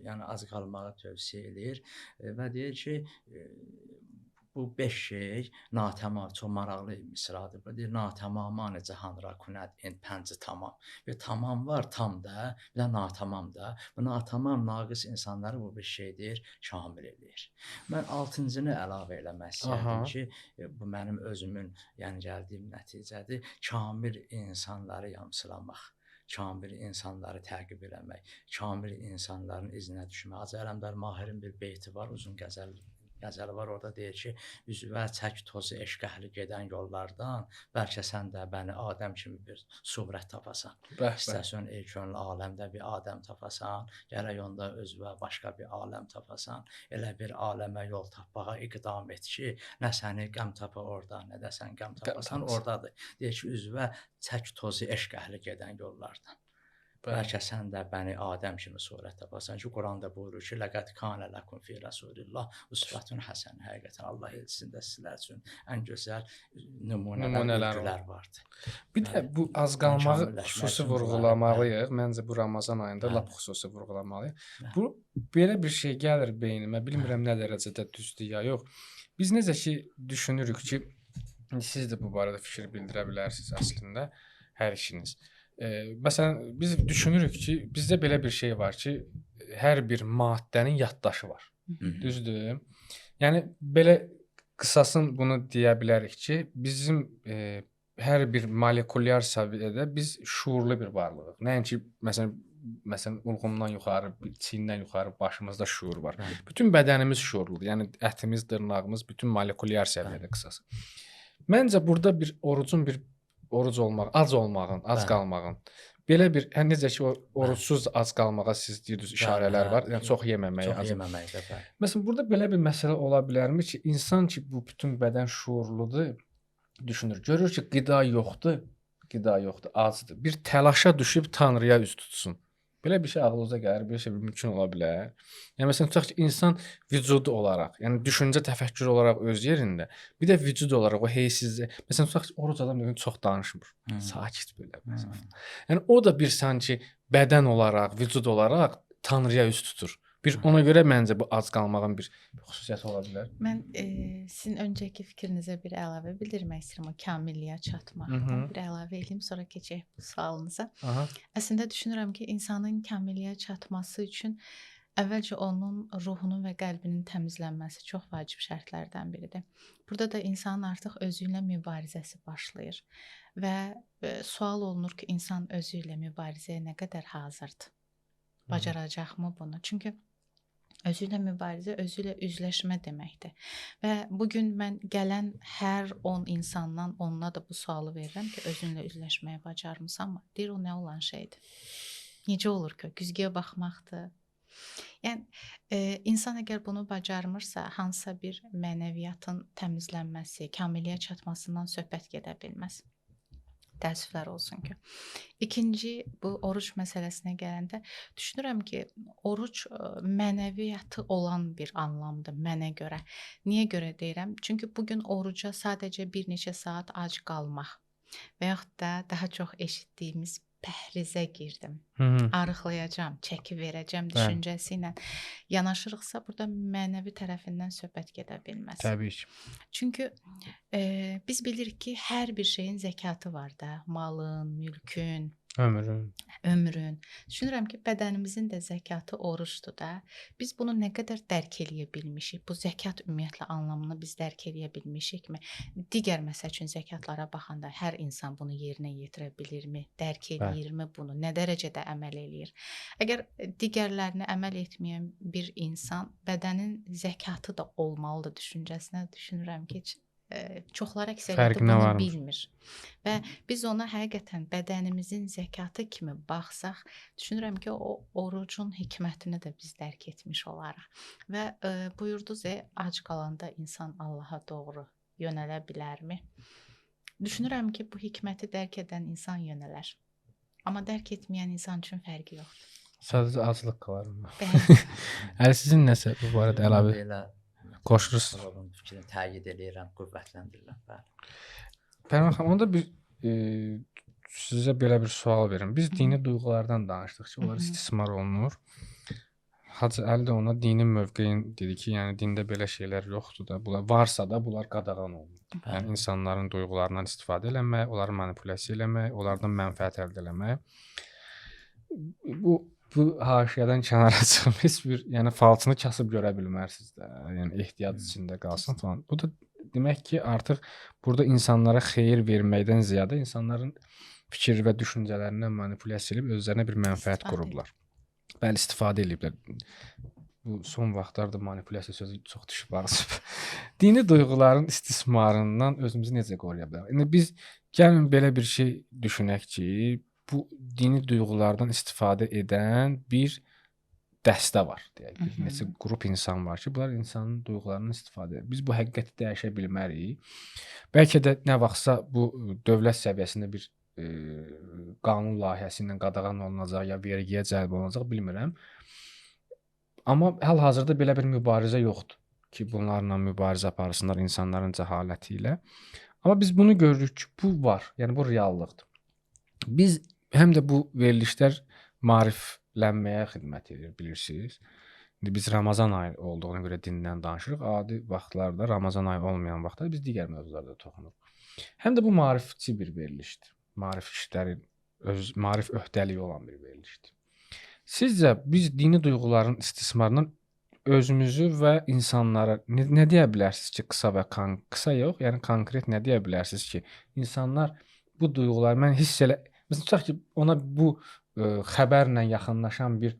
yəni az qalmağı tövsiyə edir və deyir ki, bu 5 şey natamam, çox maraqlı misradır. Deyir, natamamane cəhanra kunəd in pənci tamam. Və tamam var, tam da, bir də natamam da. Bu natamam, naqis insanları bu bir şeydir, kamil edir. Mən 6-cını əlavə eləmək istəyirdim ki, bu mənim özümün yəni gəldiyim nəticədir. Kamil insanları yamsılamaq. Kamil insanları təqib eləmək. Kamil insanların izinə düşmək. Hacı Ələmdar Mahirin bir beyti var, uzun qəzəli var, orada deyir ki, üzvə çək tozu eşq əhli gedən yollardan, bəlkə sən də bəni Adəm kimi bir surət tapasan. İstəsən ey könlü aləmdə bir Adəm tapasan, gərək onda özvə başqa bir aləm tapasan, elə bir aləmə yol tapmağa iqdam et ki, nə səni qəm tapa orada, nə də sən qəm tapasan oradadır. Deyir ki, üzvə çək tozu eşq əhli gedən yollardan. Bəlkə sən də bəni Adəm kimi surət tapasan ki, Quranda buyurur ki, ləqəd kanə ləkum fi Rasulillah usvatun həsən. Həqiqətən Allah elçisində sizlər üçün ən gözəl nümunələr vardı. Bir də bu az qalmağı xüsusi vurğulamalıyıq. Məncə bu Ramazan ayında lap xüsusi vurğulamalıyıq. Bu belə bir şey gəlir beynimə. Bilmirəm nə dərəcədə düzdür ya yox. Biz necə ki düşünürük ki, siz də bu barədə fikir bildirə bilərsiniz əslində hər işiniz. Məsələn, biz düşünürük ki, bizdə belə bir şey var ki, hər bir maddənin yaddaşı var. Düzdür? Yəni, belə qısasın bunu deyə bilərik ki, bizim hər bir molekulyar səviyyədə biz şuurlu bir varlığıq. Nəinki, məsələn, ulğumdan yuxarı, çiynindən yuxarı başımızda şuur var. Bütün bədənimiz şuurludur. Yəni, ətimiz, dırnağımız, bütün molekulyar səviyyədə qısası. Məncə, burada bir orucun oruc olmaq, ac olmağın, ac qalmağın. Belə bir, necə ki, orucsuz ac qalmağa siz deyirsiniz, işarələr var. Yəni, çox yeməməyə. Çox yeməməyə də. Məsələn, burada belə bir məsələ ola bilərmi ki, insan ki, bu bütün bədən şuurludur, düşünür, görür ki, qida yoxdur, qida yoxdur, acdır. Bir təlaşa düşüb Tanrıya üz tutsun. Belə bir şey ağlınıza gəlir, belə şey mümkün ola bilər. Yəni məsələn tutaq ki, insan vücudu olaraq, yəni düşüncə, təfəkkür olaraq öz yerində, bir də vücud olaraq o heysizlik. Məsələn tutaq ki, oruc adam bir gün çox danışmır. Sakit belə məsələn. Yəni o da bir sanki bədən olaraq, vücud olaraq Tanrıya üz tutur. Bir ona görə məncə bu ac qalmağın bir xüsusiyyəti ola bilər. Mən sizin öncəki fikrinizə bir əlavə bildirmək istəyirəm o kamilliyə çatmaqdan. Bir əlavə edeyim, sonra keçək bu sualınıza. Aha. Əslində düşünürəm ki, insanın kamilliyə çatması üçün əvvəlcə onun ruhunun və qəlbinin təmizlənməsi çox vacib şərtlərdən biridir. Burada da insanın artıq özü ilə mübarizəsi başlayır və sual olunur ki, insan özü ilə mübarizəyə nə qədər hazırdır? Bacaracaqmı bunu? Çünki özü ilə mübarizə, özü ilə üzləşmə deməkdir. Və bu gün mən gələn hər 10 insandan 10-una da bu sualı verirəm ki, özünlə üzləşməyə bacarmısanmı? Deyir o nə olan şeydir? Necə olur ki, güzgüyə baxmaqdır. Yəni insan əgər bunu bacarmırsa, hansısa bir mənəviyyatın təmizlənməsi, kamilliyə çatmasından söhbət gedə bilməz. Təəssüflər olsun ki. İkinci, bu oruc məsələsinə gələndə düşünürəm ki, oruc mənəviyyatı olan bir anlamdır mənə görə. Niyə görə deyirəm? Çünki bugün oruca sadəcə bir neçə saat ac qalmaq və yaxud da daha çox eşitdiyimiz pəhrizə girdim, arıqlayacam, çəki verəcəm düşüncəsi ilə yanaşırıqsa, burada mənəvi tərəfindən söhbət gedə bilməz. Təbii ki. Çünki biz bilirik ki, hər bir şeyin zəkatı var da, malın, mülkün, ömrün. Düşünürəm ki, bədənimizin də zəkatı orucdur da. Biz bunu nə qədər dərk eləyə bilmişik? Bu zəkat ümumiyyətlə anlamını biz dərk eləyə bilmişikmi? Digər məsəl üçün zəkatlara baxanda hər insan bunu yerinə yetirə bilirmi? Dərk eləyirmi bunu? Nə dərəcədə əməl eləyir? Əgər digərlərini əməl etməyən bir insan bədənin zəkatı da olmalıdır düşüncəsinə düşünürəm ki, çoxları əksəriyyəti bunu bilmir. Və biz ona həqiqətən bədənimizin zəkatı kimi baxsaq, düşünürəm ki, o orucun hikmətini də biz dərk etmiş olarıq. Və buyurdunuz, ac qalanda insan Allaha doğru yönələ bilərmi? Düşünürəm ki, bu hikməti dərk edən insan yönələr. Amma dərk etməyən insan üçün fərqi yoxdur. Sadəcə aclıq qalar. Bəli. Əli sizin nəsə bu barədə əlavə qoşursunuz? Onun fikrini təyid edirəm, qüvvətləndirirəm. Pərvin xanım, onda bir sizə belə bir sual verim. Biz dini duyğulardan danışdıq ki, onlar istismar olunur. Hacı Əli də ona dinin mövqeyin dedi ki, yəni dində belə şeylər yoxdur da, bunlar varsa da bunlar qadağan olunur. Yəni insanların duyğularından istifadə eləmək, onları manipulyasiya eləmək, onlardan mənfəət əldə eləmək. Bu haşiyədən kənara çıxıb heç bir, yəni falçını kasıb görə bilmərsiniz də. Yəni ehtiyac içində qalsın falan. Bu da demək ki, artıq burada insanlara xeyir verməkdən ziyadə insanların fikir və düşüncələrindən manipulyasiya edib özlərinə bir mənfəət qurublar. Bəli, istifadə ediblər. Bu son vaxtlarda manipulyasiya sözü çox düşüb ağzıma. Dini duyğuların istismarından özümüzü necə qoruya bilərik? İndi biz gəlin belə bir şey düşünək ki, bu dini duyğulardan istifadə edən bir dəstə var, deyək. Bir neçə qrup insan var ki, bunlar insanın duyğularından istifadə edir. Biz bu həqiqəti dəyişə bilmərik. Bəlkə də nə vaxtsa bu dövlət səviyyəsində bir qanun layihəsi ilə qadağan olunacaq ya vergiyə cəlb olunacaq, bilmirəm. Amma hal-hazırda belə bir mübarizə yoxdur ki, bunlarla mübarizə aparsınlar insanların cəhaləti ilə. Amma biz bunu görürük ki, bu var. Yəni bu reallıqdır. Biz həm də bu verilişlər maariflənməyə xidmət edir, bilirsiniz. İndi biz Ramazan ayı olduğuna görə dindən danışırıq. Adi vaxtlarda, Ramazan ayı olmayan vaxtlarda biz digər mövzularda toxunuruq. Həm də bu maarifçi bir verilişdir. Maarif işləri, maarif öhdəliyi olan bir verilişdir. Sizcə biz dini duyğuların istismarından özümüzü və insanlara nə deyə bilərsiniz ki, qısa yox, yəni konkret nə deyə bilərsiniz ki, insanlar bu duyğuları mən hiss məsələn tutaq ki, ona bu xəbərlə yaxınlaşan bir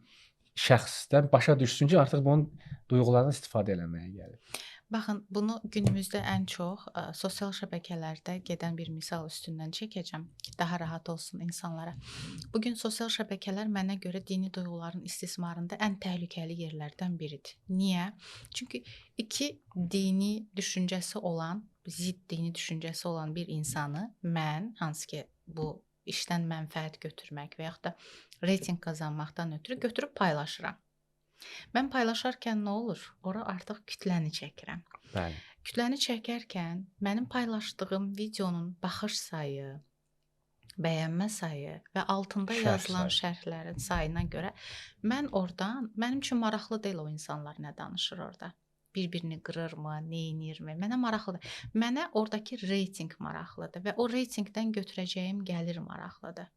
şəxsdən başa düşsün ki, artıq bunun duyğularından istifadə eləməyə gəlir. Baxın, bunu günümüzdə ən çox sosial şəbəkələrdə gedən bir misal üstündən çəkəcəm ki, daha rahat olsun insanlara. Bu gün sosial şəbəkələr mənə görə dini duyğuların istismarında ən təhlükəli yerlərdən biridir. Niyə? Çünki iki dini düşüncəsi olan, zidd dini düşüncəsi olan bir insanı mən, hansı ki bu işdən mənfəət götürmək və yaxud da reytinq qazanmaqdan ötürü götürüb paylaşıram. Mən paylaşarkən nə olur? Ora artıq kütləni çəkirəm. Bəli. Kütləni çəkərkən mənim paylaşdığım videonun baxış sayı, bəyənmə sayı və altında Şərh yazılan sayı. şərhlərin sayına görə mən oradan, mənim üçün maraqlı deyil o insanlar nə danışır orada. Bir-birini qırırmı, neynirmi? Mənə maraqlıdır. Mənə oradakı reytinq maraqlıdır və o reytinqdən götürəcəyim gəlir maraqlıdır.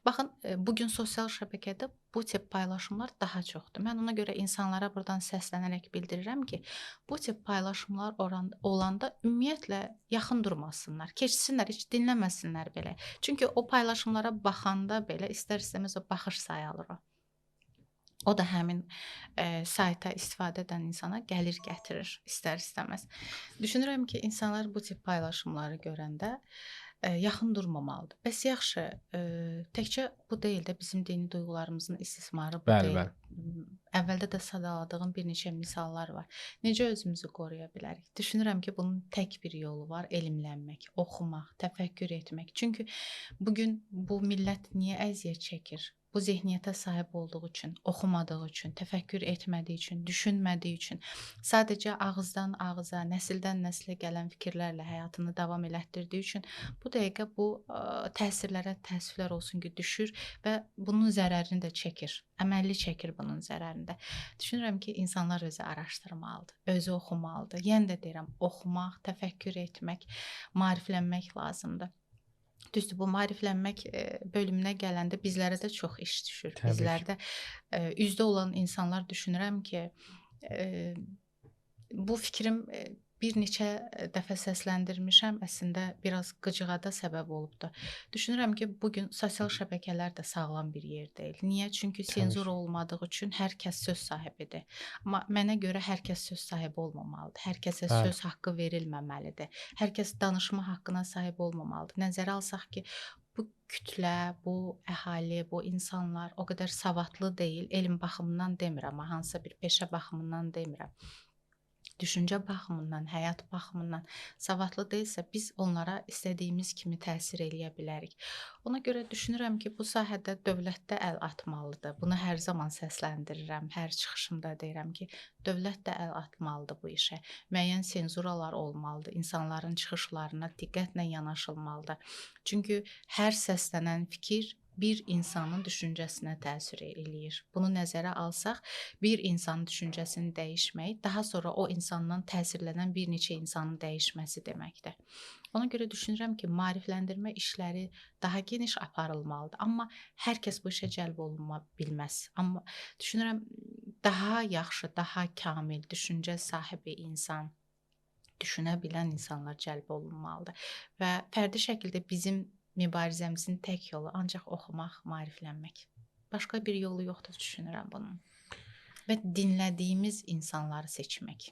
Baxın, bugün sosial şəbəkədə bu tip paylaşımlar daha çoxdur. Mən ona görə insanlara buradan səslənərək bildirirəm ki, bu tip paylaşımlar olanda ümumiyyətlə yaxın durmasınlar, keçsinlər, heç dinləməsinlər belə. Çünki o paylaşımlara baxanda belə istər-istəməz o baxış sayı alır o. O da həmin sayta istifadə edən insana gəlir gətirir istər-istəməz. Düşünürəm ki, insanlar bu tip paylaşımları görəndə yaxın durmamalıdır. Bəs yaxşı, təkcə bu deyil də bizim dini duyğularımızın istismarı bu Bəli, deyil. Əvvəldə də sadaladığım bir neçə misallar var. Necə özümüzü qoruya bilərik? Düşünürəm ki, bunun tək bir yolu var, elmlənmək, oxumaq, təfəkkür etmək. Çünki bugün bu millət niyə əziyyət çəkir? Bu zehniyyətə sahib olduğu üçün, oxumadığı üçün, təfəkkür etmədiyi üçün, düşünmədiyi üçün, sadəcə ağızdan ağıza, nəsildən nəslə gələn fikirlərlə həyatını davam elətdirdiyi üçün bu dəqiqə bu təsirlərə təəssüflər olsun ki, düşür və bunun zərərini də çəkir. Əməlli çəkir bunun zərərini də. Düşünürəm ki, insanlar özü araşdırmalıdır, özü oxumalıdır. Yenə də deyirəm, oxumaq, təfəkkür etmək, maariflənmək lazımdır. Düzdür, bu maariflənmək bölümünə gələndə bizlərə də çox iş düşür. Təbii ki. Bizlərdə üzdə olan insanlar düşünürəm ki, bu fikrim bir neçə dəfə səsləndirmişəm, əslində biraz qıcığa da səbəb olubdur. Düşünürəm ki, bugün sosial şəbəkələr də sağlam bir yer deyil. Niyə? Çünki senzur olmadığı üçün hər kəs söz sahibidir. Amma mənə görə hər kəs söz sahibi olmamalıdır. Hər kəsə Bəli. söz haqqı verilməməlidir. Hər kəs danışma haqqına sahib olmamalıdır. Nəzərə alsaq ki, bu kütlə, bu əhali, bu insanlar o qədər savadlı deyil. Elm baxımından demirəm, amma hansısa bir peşə baxımından demirəm. Düşüncə baxımından, həyat baxımından savadlı deyilsə, biz onlara istədiyimiz kimi təsir eləyə bilərik. Ona görə düşünürəm ki, bu sahədə dövlət də əl atmalıdır. Bunu hər zaman səsləndirirəm, hər çıxışımda deyirəm ki, dövlət də əl atmalıdır bu işə. Müəyyən senzuralar olmalıdır, insanların çıxışlarına diqqətlə yanaşılmalıdır. Çünki hər səslənən fikir bir insanın düşüncəsinə təsir eləyir. Bunu nəzərə alsaq, bir insanın düşüncəsini dəyişmək, daha sonra o insandan təsirlənən bir neçə insanın dəyişməsi deməkdir. Ona görə düşünürəm ki, maarifləndirmə işləri daha geniş aparılmalıdır. Amma hər kəs bu işə cəlb olunma bilməz. Amma düşünürəm, daha yaxşı, daha kamil düşüncə sahibi insan, düşünə bilən insanlar cəlb olunmalıdır. Və fərdi şəkildə bizim mübarizəmizin tək yolu ancaq oxumaq, maariflənmək. Başqa bir yolu yoxdur düşünürəm bunun. Və dinlədiyimiz insanları seçmək.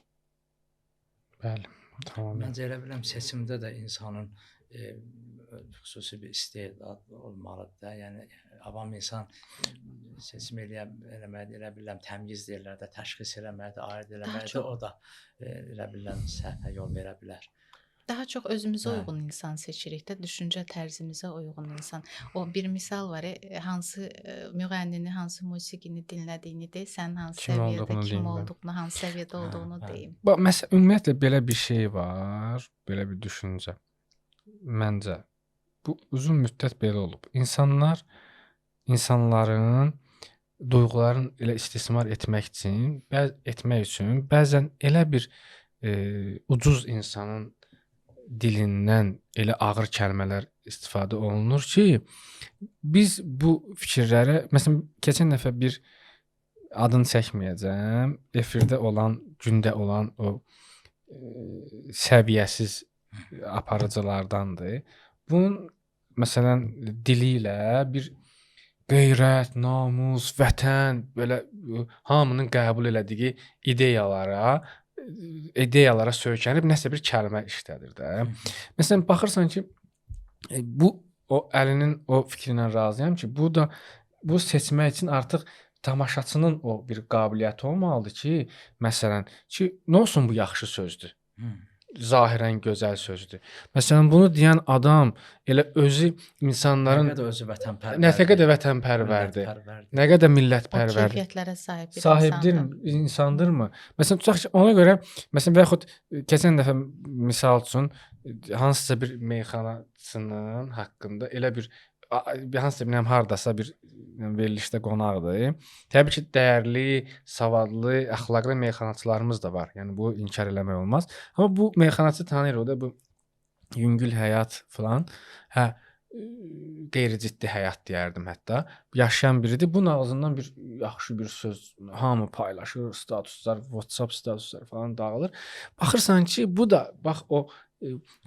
Bəli, tamam. Məncə elə biləm seçimdə də insanın xüsusi bir istedad olmalıdır da. Yəni avam insan seçim eləməlidir, elə biləm təmyiz deyirlər də, təşxis eləməlidir, ayırd eləməlidir. O da elə biləm səhvə yol verə bilər. Daha çox özümüzə uyğun insan seçirik də, düşüncə tərzimizə uyğun insan. O bir misal var, hansı müğənnini, hansı musiqini dinlədiyini deyil, sənin hansı Kim səviyyədə, olduğunu kim deyim mən. olduğunu, hansı səviyyədə olduğunu deyim. Bax, məsələn, ümumiyyətlə belə bir şey var, belə bir düşüncə. Məncə bu uzun müddət belə olub. İnsanların duyğularını elə istismar etmək üçün bəzən elə bir ucuz insanın dilindən elə ağır kəlmələr istifadə olunur ki, biz bu fikirlərə, məsələn, keçən dəfə bir adını çəkməyəcəm, efirdə olan, gündə olan o səviyyəsiz aparıcılardandır. Bunun məsələn dili ilə bir qeyrət, namus, vətən, belə hamının qəbul elədiyi ideyalara ideyalara söykənib nəsə bir kəlmə işlədir də. Məsələn, baxırsan ki, bu o Əlinin o fikrinə razıyam ki, bu seçmək üçün artıq tamaşaçının o bir qabiliyyəti olmalıdır ki, məsələn, ki, nə olsun bu yaxşı sözdür. Zahirən gözəl sözdür. Məsələn, bunu deyən adam elə özü insanların nə qədər özü vətənpərvərdir. nə qədər vətənpərvərdir. Nə qədər O millətpərvərdir. keyfiyyətlərə sahib bir Sahibdir, insandır. insandırmı? Məsələn, tutaq ki, ona görə məsələn və yaxud keçən dəfə misal üçün hansısa bir meyxanaçının haqqında elə bir hansısa bilmirəm hardasa bir verilişdə qonaqdır. Təbii ki, dəyərli, savadlı, əxlaqlı meyxanaçılarımız da var. Yəni bu inkar eləmək olmaz. Amma bu meyxanaçı tanıyır o da bu yüngül həyat filan. Hə, qeyri-ciddi həyat deyərdim hətta. Yaşayan biridir. Bunun ağzından bir yaxşı bir söz hamı paylaşır, statuslar, WhatsApp statuslar falan dağılır. Baxırsan ki, bu da bax o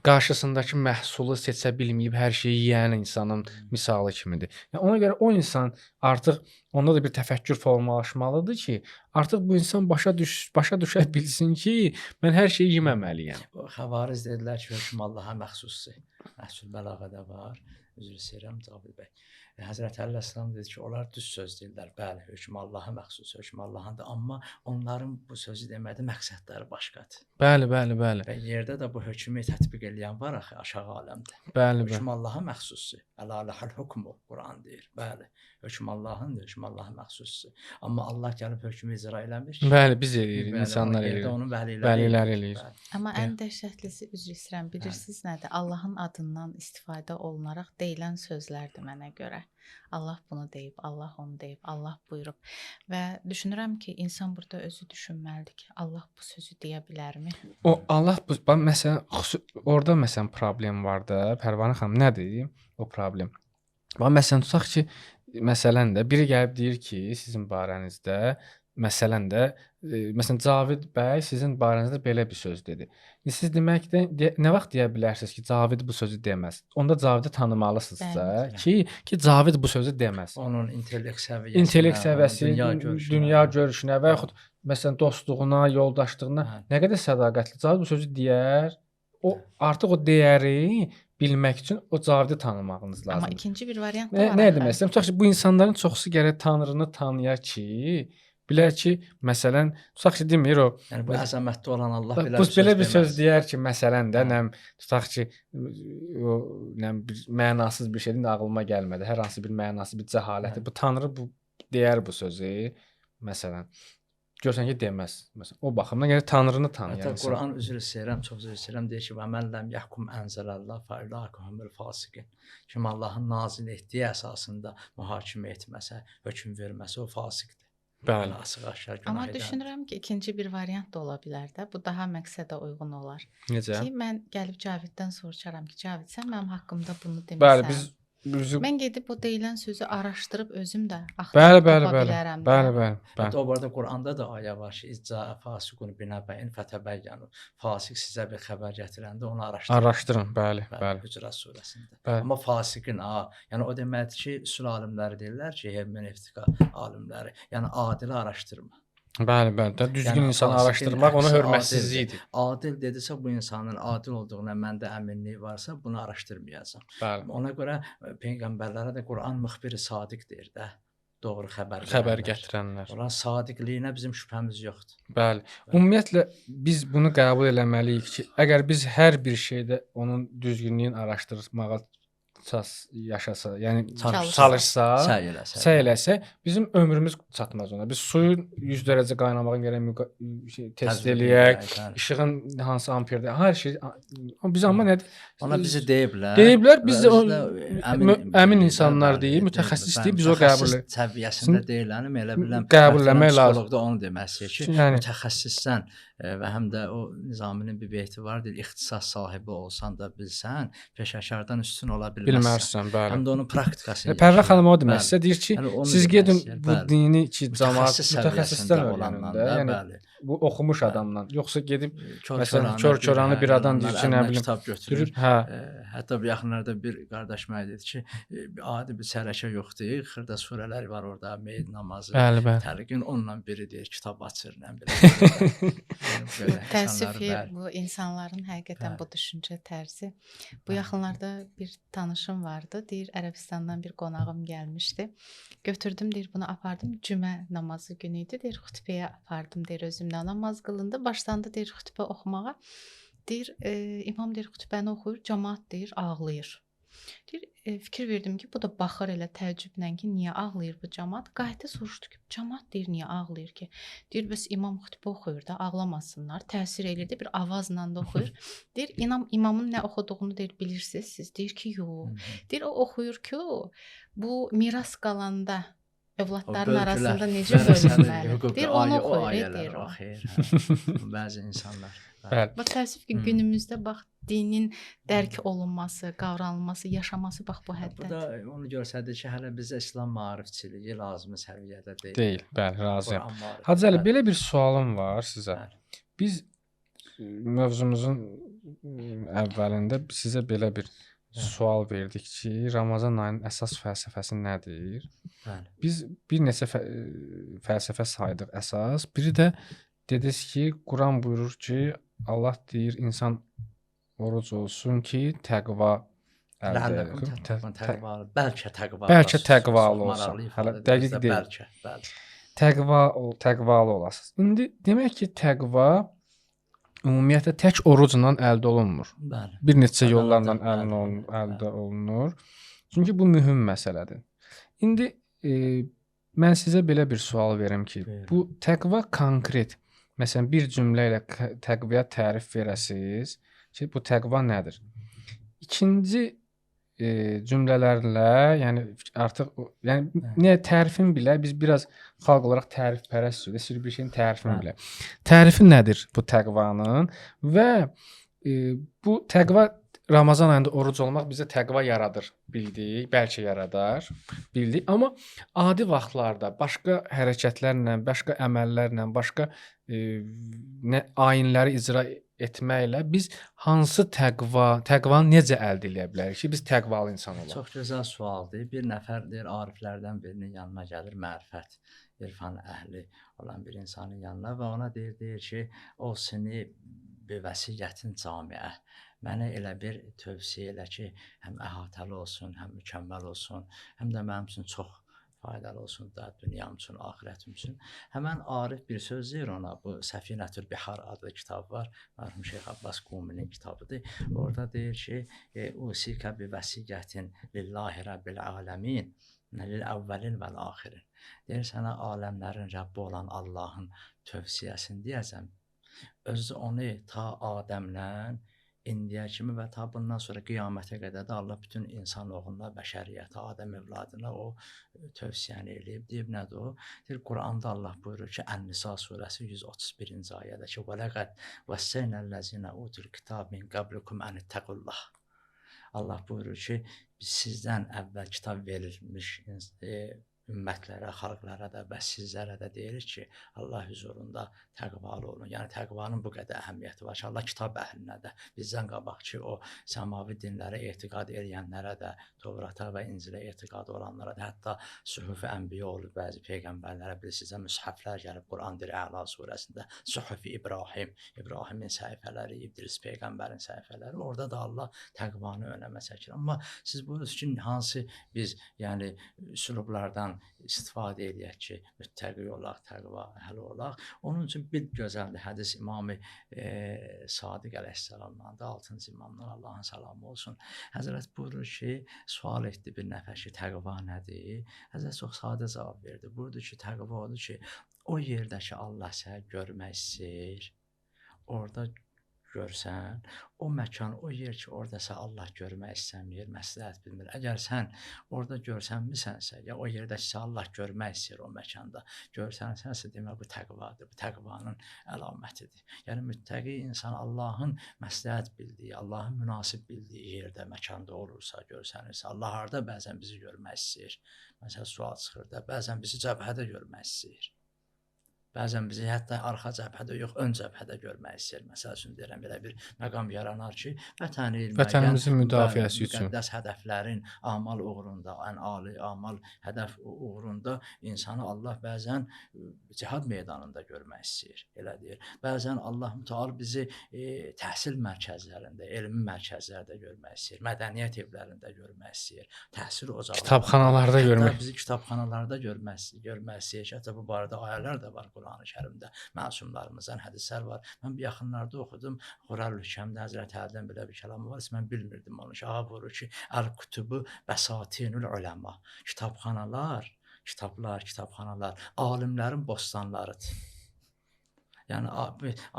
qarşısındakı məhsulu seçə bilməyib hər şeyi yeyən insanın misalı kimidir. Yəni ona görə o insan artıq onda da bir təfəkkür formalaşmalıdır ki, artıq bu insan başa düşə bilsin ki, mən hər şeyi yeməməliyəm. Xəvariz dedilər ki, hökm Allaha məxsusdur. Məhsul bəlağədə var. Üzr istəyirəm Cavid bəy. Həzrət Əli Əsəlam dedi ki, onlar düz söz deyirlər. Bəli, hökm Allaha məxsus, hökm Allahındır. Amma onların bu sözü demədə məqsədləri başqadır. Bəli, bəli, bəli. Və yerdə də bu hökmü tətbiq edən var axı aşağı aləmdə. Bəli, bəli. Hökm Allaha məxsusdur. Əlaləhəl hukmu Quran deyir. Bəli, hökm Allahındır, hökm Allaha məxsusdur. Amma Allah gəlib hökmü icra eləmir ki. Bəli, biz eləyirik, insanlar eləyir. Onun Vəlilər eləyir. Amma ən dəhşətlisi üzr istəyirəm, bilirsiniz nədir? Allahın adından istifadə olunaraq deyilən sözlərdir mənə görə. Allah bunu deyib, Allah onu deyib, Allah buyurub. Və düşünürəm ki, insan burada özü düşünməlidir ki, Allah bu sözü deyə bilərmi? O Allah bu məsələn orada məsələn problem var da, Pərvanə xanım, nədir o problem? Bax məsələn tutaq ki, məsələn də biri gəlib deyir ki, sizin barənizdə məsələn də məsələn Cavid bəy sizin barənizdə belə bir söz dedi. Siz deməkdə nə vaxt deyə bilərsiniz ki, Cavid bu sözü deməz. Onda Cavidi tanımalısınızsa ki Cavid bu sözü deməz. Onun intellekt səviyyəsi, dünya görüşünə və yaxud məsələn dostluğuna, yoldaşlığına nə qədər sədaqətli Cavid bu sözü deyər. O artıq o dəyəri bilmək üçün o Cavidi tanımağınız lazımdır. Amma ikinci bir variant da var. Nə demək istəyirəm? Tutaq ki, bu insanların çoxusu gərək Tanrını tanıya ki, bilər ki, məsələn, tutaq ki, demir o. Yəni bu əzəmətli olan Allah belə bir söz deyər ki, məsələn də, tutaq ki, o bir mənasız bir şeydir, ağlıma gəlmədi. Hər hansı bir mənası, bir cəhaləti. Bu Tanrı bu deyər bu sözü, məsələn. Görsən ki, deməz. Məsələn, o baxımdan gərək Tanrını tanıyır. Hətta Quran üzr istəyirəm, çox üzr istəyirəm deyir ki, və mən ləm yəhkum ənzəlallah fəuləkəhumul fasiqin. Kim Allahın nazil etdiyi əsasında mühakimə etməsə, hökm verməsə o fasiqdir. Bəli. Amma düşünürəm ki, ikinci bir variant da ola bilər də. Bu daha məqsədə uyğun olar. Necə? Ki mən gəlib Caviddən soruşaram ki, Cavid, sən mənim haqqımda bunu demirsən. Bəli, mən gedib o deyilən sözü araşdırıb özüm də axtarıb tapa bilərəm. Bəli. Hətta o barədə Quranda da ayə var ki, İzca fasiqun binəbəyin fətəbəyyənu. Fasiq sizə bir xəbər gətirəndə onu araşdırın. Araşdırın, bəli. Hücurat surəsində. Bəli. Amma fasiqin, yəni o deməkdir ki, usul alimləri deyirlər ki, hermenevtika alimləri, yəni adili araşdırma. Bəli. Düzgün insanı araşdırmaq ona hörmətsizlikdir. Adil dedisə bu insanın adil olduğuna məndə əminlik varsa, bunu araşdırmayacağam. Bəli. Ona görə peyğəmbərlərə də Quran müxbir sadiq deyir də. Doğru xəbər gətirənlər. Onların sadiqliyinə bizim şübhəmiz yoxdur. Bəli. Ümumiyyətlə biz bunu qəbul etməliyik ki, əgər biz hər bir şeydə onun düzgünlüyünü araşdırmağa yaşasa, yəni çalışsa, səy eləsə, bizim ömrümüz çatmaz ona. Biz suyun 100 dərəcə qaynamağını gərək test eləyək, işığın hansı amperdə, hər şey. Biz amma nədir? Ona bizi deyiblər. Deyiblər, biz əmin insanlar deyil, mütəxəssis deyil, biz o qəbul edirik. Səviyyəsində deyilənim, elə biləm. Qəbul etmək lazım. Da onu deməsi ki, mütəxəssissən və həm də o Nizaminin bir beyti var, deyir, ixtisas sahibi olsan da bilsən, peşəkardan üstün ola bilməzsən. bilməzsən, bəli. Həm də onun praktikasını. Pərvə xanım o demək Bəli. istəyir, deyir ki, Yəni onu siz demək gedin istəyir, bu bəli. dini ki, cəmaət Mütəxəssis mütəxəssisdən səviyyəsində öyrənin olandan də. da, Yəni bəli. bu oxumuş Bəli. adamdan. Yoxsa gedib məsələn Kör-körənə kör-körənə bir adam deyir ki, nə əlinə bilim, kitab götürür. hə, Hətta bu yaxınlarda bir qardaş mənə dedi ki, adi bir sərəkə yoxdur, xırda surələr var orada, meyid namazı, bəli, bəli. təliqin onunla biri deyir, kitab açır, nə bilim. Belə Təəssüf insanlar, ki, bəli. bu insanların həqiqətən Bəli. bu düşüncə tərzi. Bu Bəli. yaxınlarda bir tanışım vardı. Deyir Ərəbistandan bir qonağım gəlmişdi. Götürdüm, deyir bunu apardım. Cümə namazı günü idi. Deyir xutbəyə apardım, deyir özümlə namaz qılındı. Başlandı deyir xutbə oxumağa. Deyir imam deyir xutbəni oxuyur, cəmaət deyir ağlayır. Deyir fikir verdim ki, bu da baxır elə təəccüblə ki, niyə ağlayır bu cəmaət? Qayıtdı soruşdu ki, cəmaət deyir niyə ağlayır ki? Deyir bəs imam xutbə oxuyur da, ağlamasınlar. Təsir eləyir, bir avazla da oxuyur. Deyir imamın nə oxuduğunu deyir bilirsiniz siz? Deyir ki, yox. Deyir o oxuyur ki, bu miras qalanda övladların arasında necə bölünməli? Deyir onu oxuyur, deyir o. Bəzi insanlar. Bəli. Bax təəssüf ki, günümüzdə bax dinin dərk olunması, qavranılması, yaşaması bax bu Bu həddə. da onu göstərir ki, hələ bizdə İslam maarifçiliyi lazımi səviyyədə deyil. Deyil, bəli, razıyam. Quran maarifi, Hacı Əli, bəli. belə bir sualım var sizə. Bəli. Biz mövzumuzun əvvəlində sizə belə bir sual verdik ki, Ramazan ayının əsas fəlsəfəsi nədir? Bəli. Biz bir neçə fəlsəfə saydıq əsas. Biri də dediniz ki, Quran buyurur ki, Allah deyir insan oruc olsun ki, təqva əldə Təqvalı, bəlkə təqvalı. Bəlkə təqvalı olsun. Hələ dəqiq deyil. Bəlkə, bəli. Təqvalı olasınız. İndi demək ki, təqva ümumiyyətlə tək orucla əldə olunmur. Bəli. Bir neçə Bəli, yollarla bəli, əldə olunur. Çünki bu mühüm məsələdir. İndi mən sizə belə bir sual verim ki, Buyurun. bu təqva konkret, məsələn bir cümlə ilə təqvaya tərif verəsiz ki, bu təqva nədir? İkinci cümlələrlə, yəni artıq nə tərifin bilə biz biraz xalq olaraq tərifpərəst istəyir bir şeyin tərifini bilə. Tərifi nədir bu təqvanın və bu təqva Ramazan ayında oruc olmaq bizə təqva yaradır, bildik, bəlkə yaradar, bildik. Amma adi vaxtlarda başqa hərəkətlərlə, başqa əməllərlə, başqa ayinləri icra etməklə biz hansı təqvanı necə əldə edə bilərik ki, biz təqvalı insan olaq? Çox gözəl sualdır. Bir nəfər deyir ariflərdən birinin yanına gəlir, mərifət, irfan əhli olan bir insanın yanına və ona deyir ki, o səni bir vəsiyyətin camiə mənə elə bir tövsiyə elə ki, həm əhatəli olsun, həm mükəmməl olsun, həm də mənim üçün çox faydalı olsun da dünyam üçün, axirətim üçün. Həmən arif bir söz deyir ona, bu Səfinətül Bihar adlı kitab var, mərhum Şeyx Abbas Quminin kitabıdır. Orada deyir ki, usikə bi vəsiyyətin lillahi rabbil aləmin, lil əvvəlin vəl axirin. Deyir, sənə aləmlərin Rəbbi olan Allahın tövsiyəsini deyəcəm. Özü onu ta Adəmlə indiyə kimi və ta bundan sonra qiyamətə qədər də Allah bütün insanoğluna, bəşəriyyətə, Adəm övladına o tövsiyəni eləyib. Deyib nədir o? Deyir, Quranda Allah buyurur ki, Ən-Nisa surəsi 131-ci ayədə ki, وَلَقَدْ وَسَّيْنَا الَّذِينَ أُوتُوا الْكِتَابَ مِنْ قَبْلِكُمْ أَنِ اتَّقُوا اللَّهَ. Allah buyurur ki, sizdən əvvəl kitab verilmiş ümmətlərə, xalqlara da və sizlərə də deyirik ki, Allah huzurunda təqvalı olun. Yəni təqvanın bu qədər əhəmiyyəti var ki, Allah kitab əhlinə də bizdən qabaq ki, o səmavi dinlərə etiqad edənlərə də, Tovrata və İncilə etiqad olanlara da, hətta Suhuf-i Ənbiya olub bəzi peyğəmbərlərə bilirsizə müshaflər gəlib Quran-dır Əla surəsində, Suhuf-i İbrahim, İbrahimin səhifələri, İdris peyğəmbərin səhifələri, orada da Allah təqvanı önəmə çəkir. Amma siz buyursunuz ki, hansı biz yəni üslublardan istifadə edək ki, müttəqi olaq, təqva əhli olaq. Onun üçün bir gözəldir hədis İmam-ı Sadiq əleyhissalamdan da 6-cı imamdan Allahın salamı olsun. Həzrət buyurur ki, sual etdi bir nəfər ki, təqva nədir? Həzrət çox sadə cavab verdi. Buyurdu ki, təqva odur ki, o yerdə ki, Allah səni görmək istəyir, orada görsən, o məkan, o yer ki, oradasa Allah görmək istəmir, məsləhət bilmir. Əgər sən orada görsənmisənsə, ya o yerdə ki, Allah görmək istəyir o məkanda, görsənsənsə, demək bu təqvadır, bu təqvanın əlamətidir. Yəni müttəqi insan Allahın məsləhət bildiyi, Allahın münasib bildiyi yerdə, məkanda olursa, görsənirsə, Allah harda bəzən bizi görmək istəyir. Məsələn, sual çıxır da, bəzən bizi cəbhədə görmək istəyir. Bəzən bizi hətta arxa cəbhədə yox, ön cəbhədə görmək istəyir. Məsəl üçün deyirəm, belə bir məqam yaranar ki, Vətənimizin müdafiəsi üçün müqəddəs hədəflərin amal uğrunda, ən ali amal hədəf uğrunda insanı Allah bəzən cihad meydanında görmək istəyir. Elə deyir. Bəzən Allah Mütəal bizi təhsil mərkəzlərində, elmi mərkəzlərdə görmək istəyir, mədəniyyət evlərində görmək istəyir, təhsil ocaqlarında, kitabxanalarda görmək. Bizi kitabxanalarda görmək istəyir. Hətta bu barədə ayələr də var Qurani Kərimdə, məsumlarımızdan hədislər var. Mən bir yaxınlarda oxudum, Qur'an-ül-Kərimdə Həzrəti Əlidən belə bir kəlamı var, mən bilmirdim onu. Ağa buyurur ki, Əl-Kutubu Bəsatinül Uləma. Kitabxanalar alimlərin bostanlarıdır. Yəni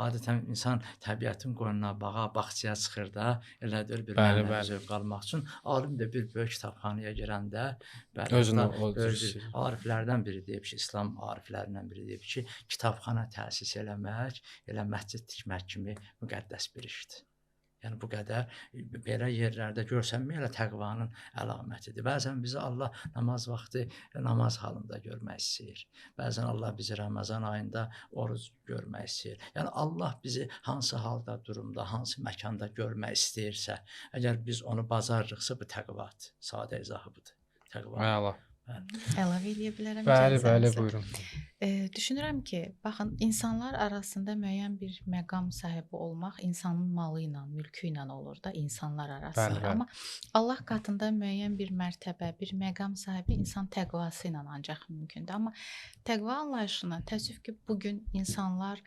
adətən insan təbiətin qoynuna, bağa, bağçaya çıxır da, elə deyir bir mənəvi zövq almaq üçün. Alim də bir böyük kitabxanaya girəndə, ariflərdən biri deyib ki, İslam ariflərindən biri deyib ki, kitabxana təsis eləmək, elə məscid tikmək kimi müqəddəs bir işdir. Yəni bu qədər belə yerlərdə görsənmək elə təqvanın əlamətidir. Bəzən bizi Allah namaz vaxtı namaz halında görmək istəyir. Bəzən Allah bizi Ramazan ayında oruc görmək istəyir. Yəni Allah bizi hansı halda, durumda, hansı məkanda görmək istəyirsə, əgər biz onu bacarırıqsa bu təqvadır. Sadə izahı budur. Təqva. Əlavə eləyə bilərəm. Bəli, buyurun. Düşünürəm ki, baxın, insanlar arasında müəyyən bir məqam sahibi olmaq insanın malı ilə, mülkü ilə olur da, insanlar arasında. Bəli. Amma Allah katında müəyyən bir mərtəbə, bir məqam sahibi insan təqvası ilə ancaq mümkündür. Amma təqva anlayışını təəssüf ki, bugün insanlar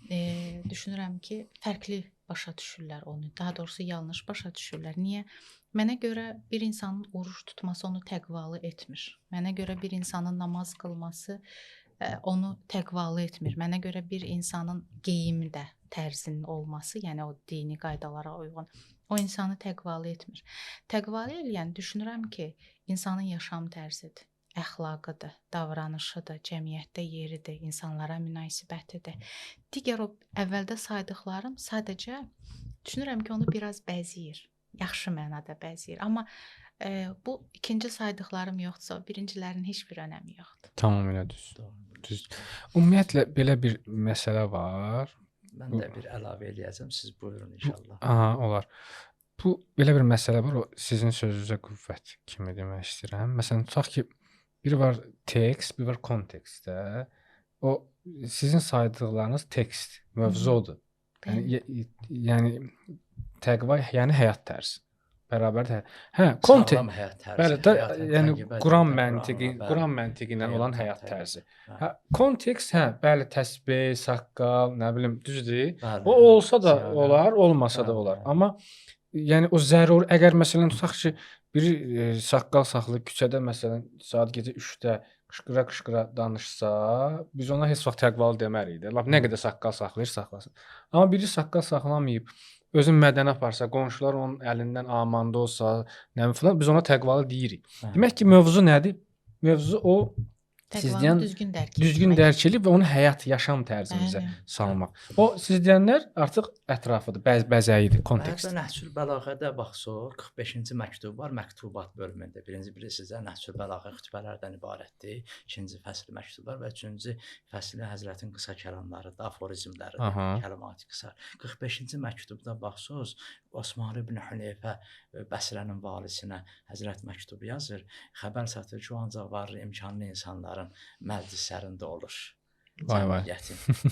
düşünürəm ki, fərqli başa düşürlər onu. Daha doğrusu yanlış başa düşürlər. Niyə? Mənə görə bir insanın oruç tutması onu təqvalı etmir. Mənə görə bir insanın namaz qılması onu təqvalı etmir. Mənə görə bir insanın geyimi də tərzinin olması, yəni o dini qaydalara uyğun, o insanı təqvalı etmir. Təqvalı eləyən düşünürəm ki, insanın yaşam tərzidir, əxlaqıdır, davranışıdır, cəmiyyətdə yeridir, insanlara münasibətidir. Digər o əvvəldə saydıqlarım sadəcə düşünürəm ki, onu biraz bəzəyir. Yaxşı mənada bəzəyir. Amma bu ikinci saydıqlarım yoxdursa, birincilərin heç bir önəmi yoxdur. Tamamilə düz. Ümumiyyətlə belə bir məsələ var. Mən də bir əlavə eləyəcəm, siz buyurun inşallah. Olar. Bu belə bir məsələ var, o sizin sözünüzə qüvvət kimi demək istəyirəm. Məsələn, tutaq ki, biri var tekst, biri var kontekst də. O sizin saydıqlarınız tekst, mövzudur. Yəni təqva, yəni həyat tərzi. Bərabərdir. Kontekst. Bəli, yəni Quran məntiqi ilə olan həyat tərzi. Kontekst, bəli, təsbih, saqqal, nə bilim, düzdür. O olsa da olar, olmasa da olar. Amma yəni o zəruri, əgər məsələn tutaq ki, biri saqqal saxlayıb küçədə məsələn saat gecə 3-də qışqıra danışsa, biz ona heç vaxt təqvalı demərik də. Lap nə qədər saqqal saxlayır, saxlasın. Amma biri saqqal saxlamayıb, özün mədəni aparsa, qonşular onun əlindən amanda olsa, nə bilim filan, biz ona təqvalı deyirik. Demək ki, mövzu nədir? Mövzu o təqvanı düzgün dərk edib və onu həyat, yaşam tərzimizə salmaq. O siz deyənlər artıq ətrafıdır, bəzəyidir, kontekst. Hətta Nəhcül Bəlağədə baxsaq, 45-ci məktub var, məktubat bölümündə. Birinci sizə Nəhcül Bəlağə xütbələrdən ibarətdir. İkinci fəsli məktublar və üçüncü fəsli Həzrətin qısa kəlamlarıdır, aforizmləridir, kəlimat qısa. 45-ci məktubda baxsaq, Osman ibn Hüneyfə Bəsrənin valisinə Həzrət məktubu yazır. Xəbər satır ki, o ancaq var imkanlı insanların məclislərində olur. Vay.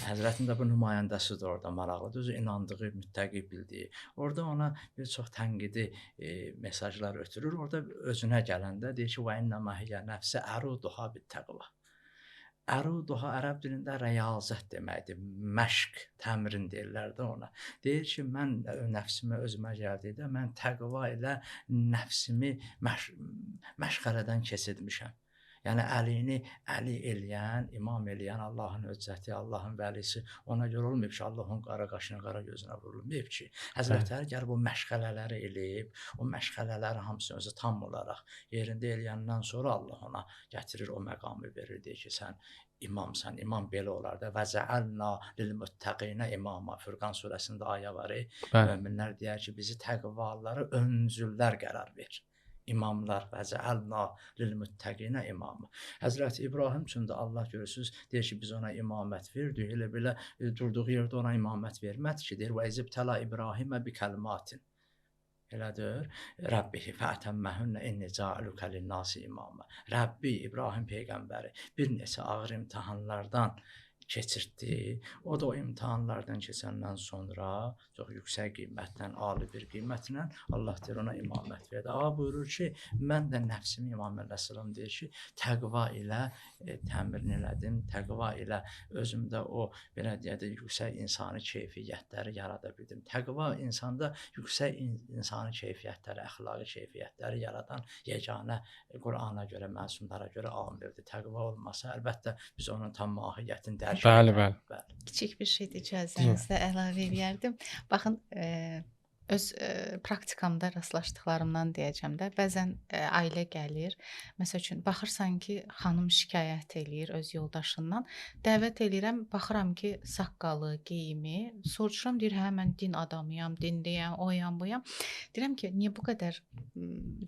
Həzrətin də bu nümayəndəsidir orada, maraqlıdır. Özü inandığı, müttəqi bildiyi. Orada ona bir çox tənqidi mesajlar ötürür. Orada özünə gələndə deyir ki, və innəmə hiyə nəfsə əruduha bit-təqva. Əruduha ərəb dilində rəyazət deməkdir. Məşq, təmrin deyirlər də ona. Deyir ki, mən nəfsimə özümə gəldikdə mən təqva ilə nəfsimi məşğələdən keçirmişəm. Yəni əlini əli eləyən, imam eləyən Allahın höccəti, Allahın vəlisi ona görə olmayıb ki, Allah onun qara qaşına, qara gözünə vurulmayıb ki, Həzrət Əli gəlib o məşğələləri eləyib, o məşğələləri hamısını özü tam olaraq yerində eləyəndən sonra Allah ona gətirir o məqamı verir, deyir ki, sən imamsan, imam belə olar da. Və cəalna lilmuttəqinə imama. Furqan surəsində ayə var. Möminlər deyər ki, bizi təqvalılara öncüllər qərar ver. İmamlar və cəalna lilmuttəqinə imama. Həzrət İbrahim üçün də Allah görürsüz, deyir ki, biz ona imamət verdik. Elə belə durduğu yerdə ona imamət vermədi ki, deyir və izibtəla İbrahimə bi kəlmatin. Elədir. Rəbbihi fətəmməhünnə inni cəalükə linnasi imamə. Rəbbi İbrahim peyğəmbəri bir neçə ağır imtahanlardan keçirtdi. O da o imtahanlardan keçəndən sonra çox yüksək qiymətlə, ali bir qiymətlə Allah deyir ona imamət verdi. Ağa buyurur ki, mən də nəfsimi İmam Əleyhisselam deyir ki, təqva ilə təmrin elədim, təqva ilə özümdə o belə deyək də yüksək insani keyfiyyətləri yarada bildim. Təqva insanda yüksək insani keyfiyyətləri, əxlaqi keyfiyyətləri yaradan yeganə Qur'ana görə, məsumlara görə amildir. Təqva olmasa əlbəttə biz onun tam mahiyyətini dərk Bəli. Kiçik bir şeydir, icazənizlə əlavə edərdim. Baxın, öz praktikamda rastlaşdıqlarımdan deyəcəm də, bəzən ailə gəlir, məsəl üçün baxırsan ki, xanım şikayət eləyir öz yoldaşından, dəvət eləyirəm, baxıram ki, saqqalı, geyimi, soruşuram, deyir, hə, mən din adamıyam, dindəyəm, oyam, buyam. Deyirəm ki, niyə bu qədər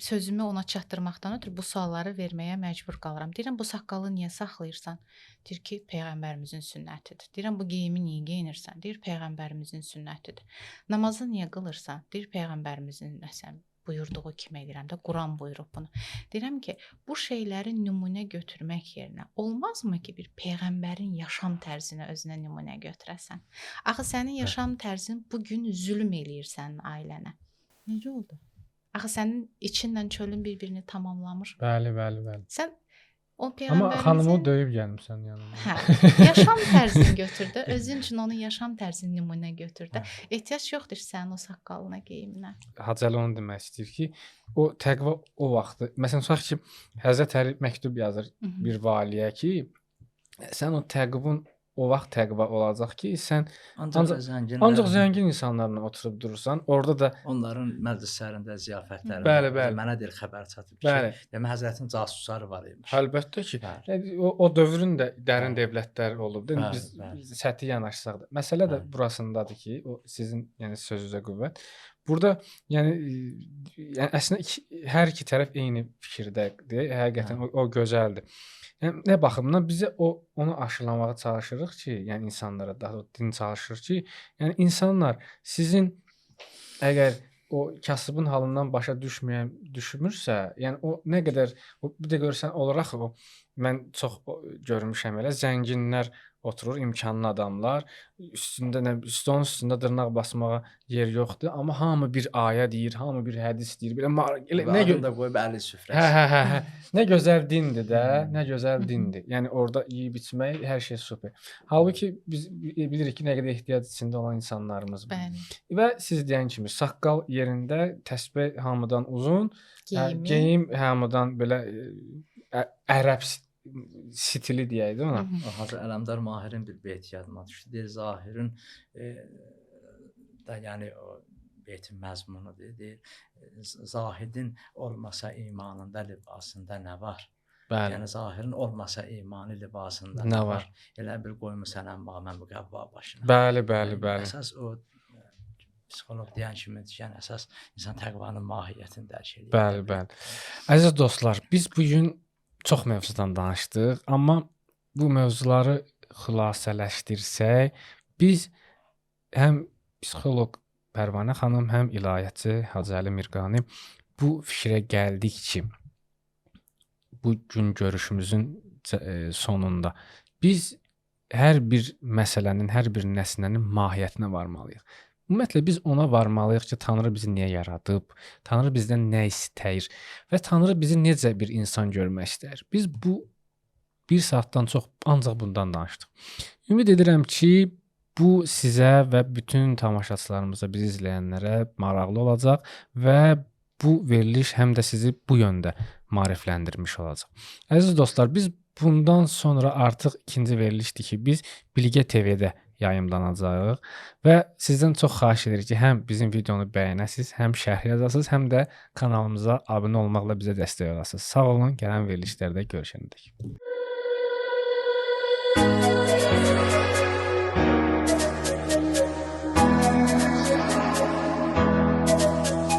sözümü ona çatdırmaqdan ötürü bu sualları verməyə məcbur qalıram. Deyirəm, bu saqqalı niyə saxlayırsan? Deyir ki, Peyğəmbərimizin sünnətidir. Deyirəm, bu geyimi niyə geyinirsən? Deyir, Peyğəmbərimizin sünnətidir. Namazı niyə qılırsan? Deyir, Peyğəmbərimizin nəsə buyurduğu kimi edirəm də, Quran buyurub bunu. Deyirəm ki, bu şeyləri nümunə götürmək yerinə olmazmı ki, bir Peyğəmbərin yaşam tərzini özünə nümunə götürəsən? Axı sənin yaşam tərzin bugün zülm eləyir sənin ailənə. Necə oldu? Axı sənin içinlə çölün bir-birini tamamlamır. Bəli. Sən o Amma Peyğəmbərimizin xanımı döyüb gəlmisən yanıma. Hə, yaşam tərzini götür də, özün üçün onun yaşam tərzini nümunə götür də. Ehtiyac yoxdur sənin o saqqalına, geyiminə. Hacəli onu demək istəyir ki, o təqva o vaxtı, məsələn, tutaq ki, Həzrət Əli məktub yazır bir valiyə ki, sən o təqvin o vaxt təqva olacaq ki, sən ancaq zəngin insanlarla oturub durursan, orada da onların məclislərində, ziyafətlərində mənə deyir xəbər çatıb ki, demək Həzrətin casusları var imiş. Əlbəttə ki, o dövrün də dərin dövlətləri olub. Biz səthi yanaşsaq da. Məsələ də burasındadır ki, o sizin yəni sözünüzə qüvvət. Burada yəni əslində hər iki tərəf eyni fikirdədir. Həqiqətən o gözəldir. Yəni nə baxımdan bizə onu aşılamağa çalışırıq ki, yəni insanlara daha din çalışır ki, yəni insanlar sizin əgər o kasıbın halından başa düşmürsə, yəni o nə qədər bir də görsən olaraq o mən çox görmüşəm elə zənginlər oturur, imkanlı adamlar, stolun üstündə dırnaq basmağa yer yoxdur, amma hamı bir ayə deyir, hamı bir hədis deyir. Belə nə görə qoyub əli süfrəsi. Hə. Nə gözəl dindir də, nə gözəl dindir. Yəni orada yeyib içmək hər şey super. Halbuki biz bilirik ki, nə qədər ehtiyac içində olan insanlarımız var. Və siz deyən kimi saqqal yerində, təsbih hamıdan uzun, geyim hamıdan belə ərəb stili deyək də ona. Hacı Ələmdar Mahirin bir beyti yadıma düşdü. Deyir, Zahirin da yəni o beytin məzmunudur. Deyir, Zahidin olmasa imanında, libasında nə var? Bəli. Yəni Zahirin olmasa imanı, libasında nə var? Elə bir qoymusan əmma mən bu qəvva başına. Bəli. Əsas o psixoloq deyən kimi yəni əsas insan təqvanın mahiyyətini dərk edir. Bəli. Əziz dostlar, biz bu gün çox mövzudan danışdıq, amma bu mövzuları xülasələşdirsək, biz həm psixoloq Pərvanə xanım, həm ilahiyyatçı Hacı Əli Mirqani bu fikrə gəldik ki, bu gün görüşümüzün sonunda biz hər bir məsələnin, hər bir nəsnənin mahiyyətinə varmalıyıq. Ümumiyyətlə biz ona varmalıyıq ki, Tanrı bizi niyə yaradıb, Tanrı bizdən nə istəyir və Tanrı bizi necə bir insan görmək istəyir. Biz bu bir saatdan çox ancaq bundan danışdıq. Ümid edirəm ki, bu sizə və bütün tamaşaçılarımıza, bizi izləyənlərə maraqlı olacaq və bu veriliş həm də sizi bu yöndə maarifləndirmiş olacaq. Əziz dostlar, biz bundan sonra artıq ikinci verilişdir ki, biz Bilgə TV-də yayımlanacağıq və sizdən çox xahiş edirik ki, həm bizim videonu bəyənəsiniz, həm şərh yazasınız, həm də kanalımıza abunə olmaqla bizə dəstək olasınız. Sağ olun, gələn verilişlərdə görüşərik.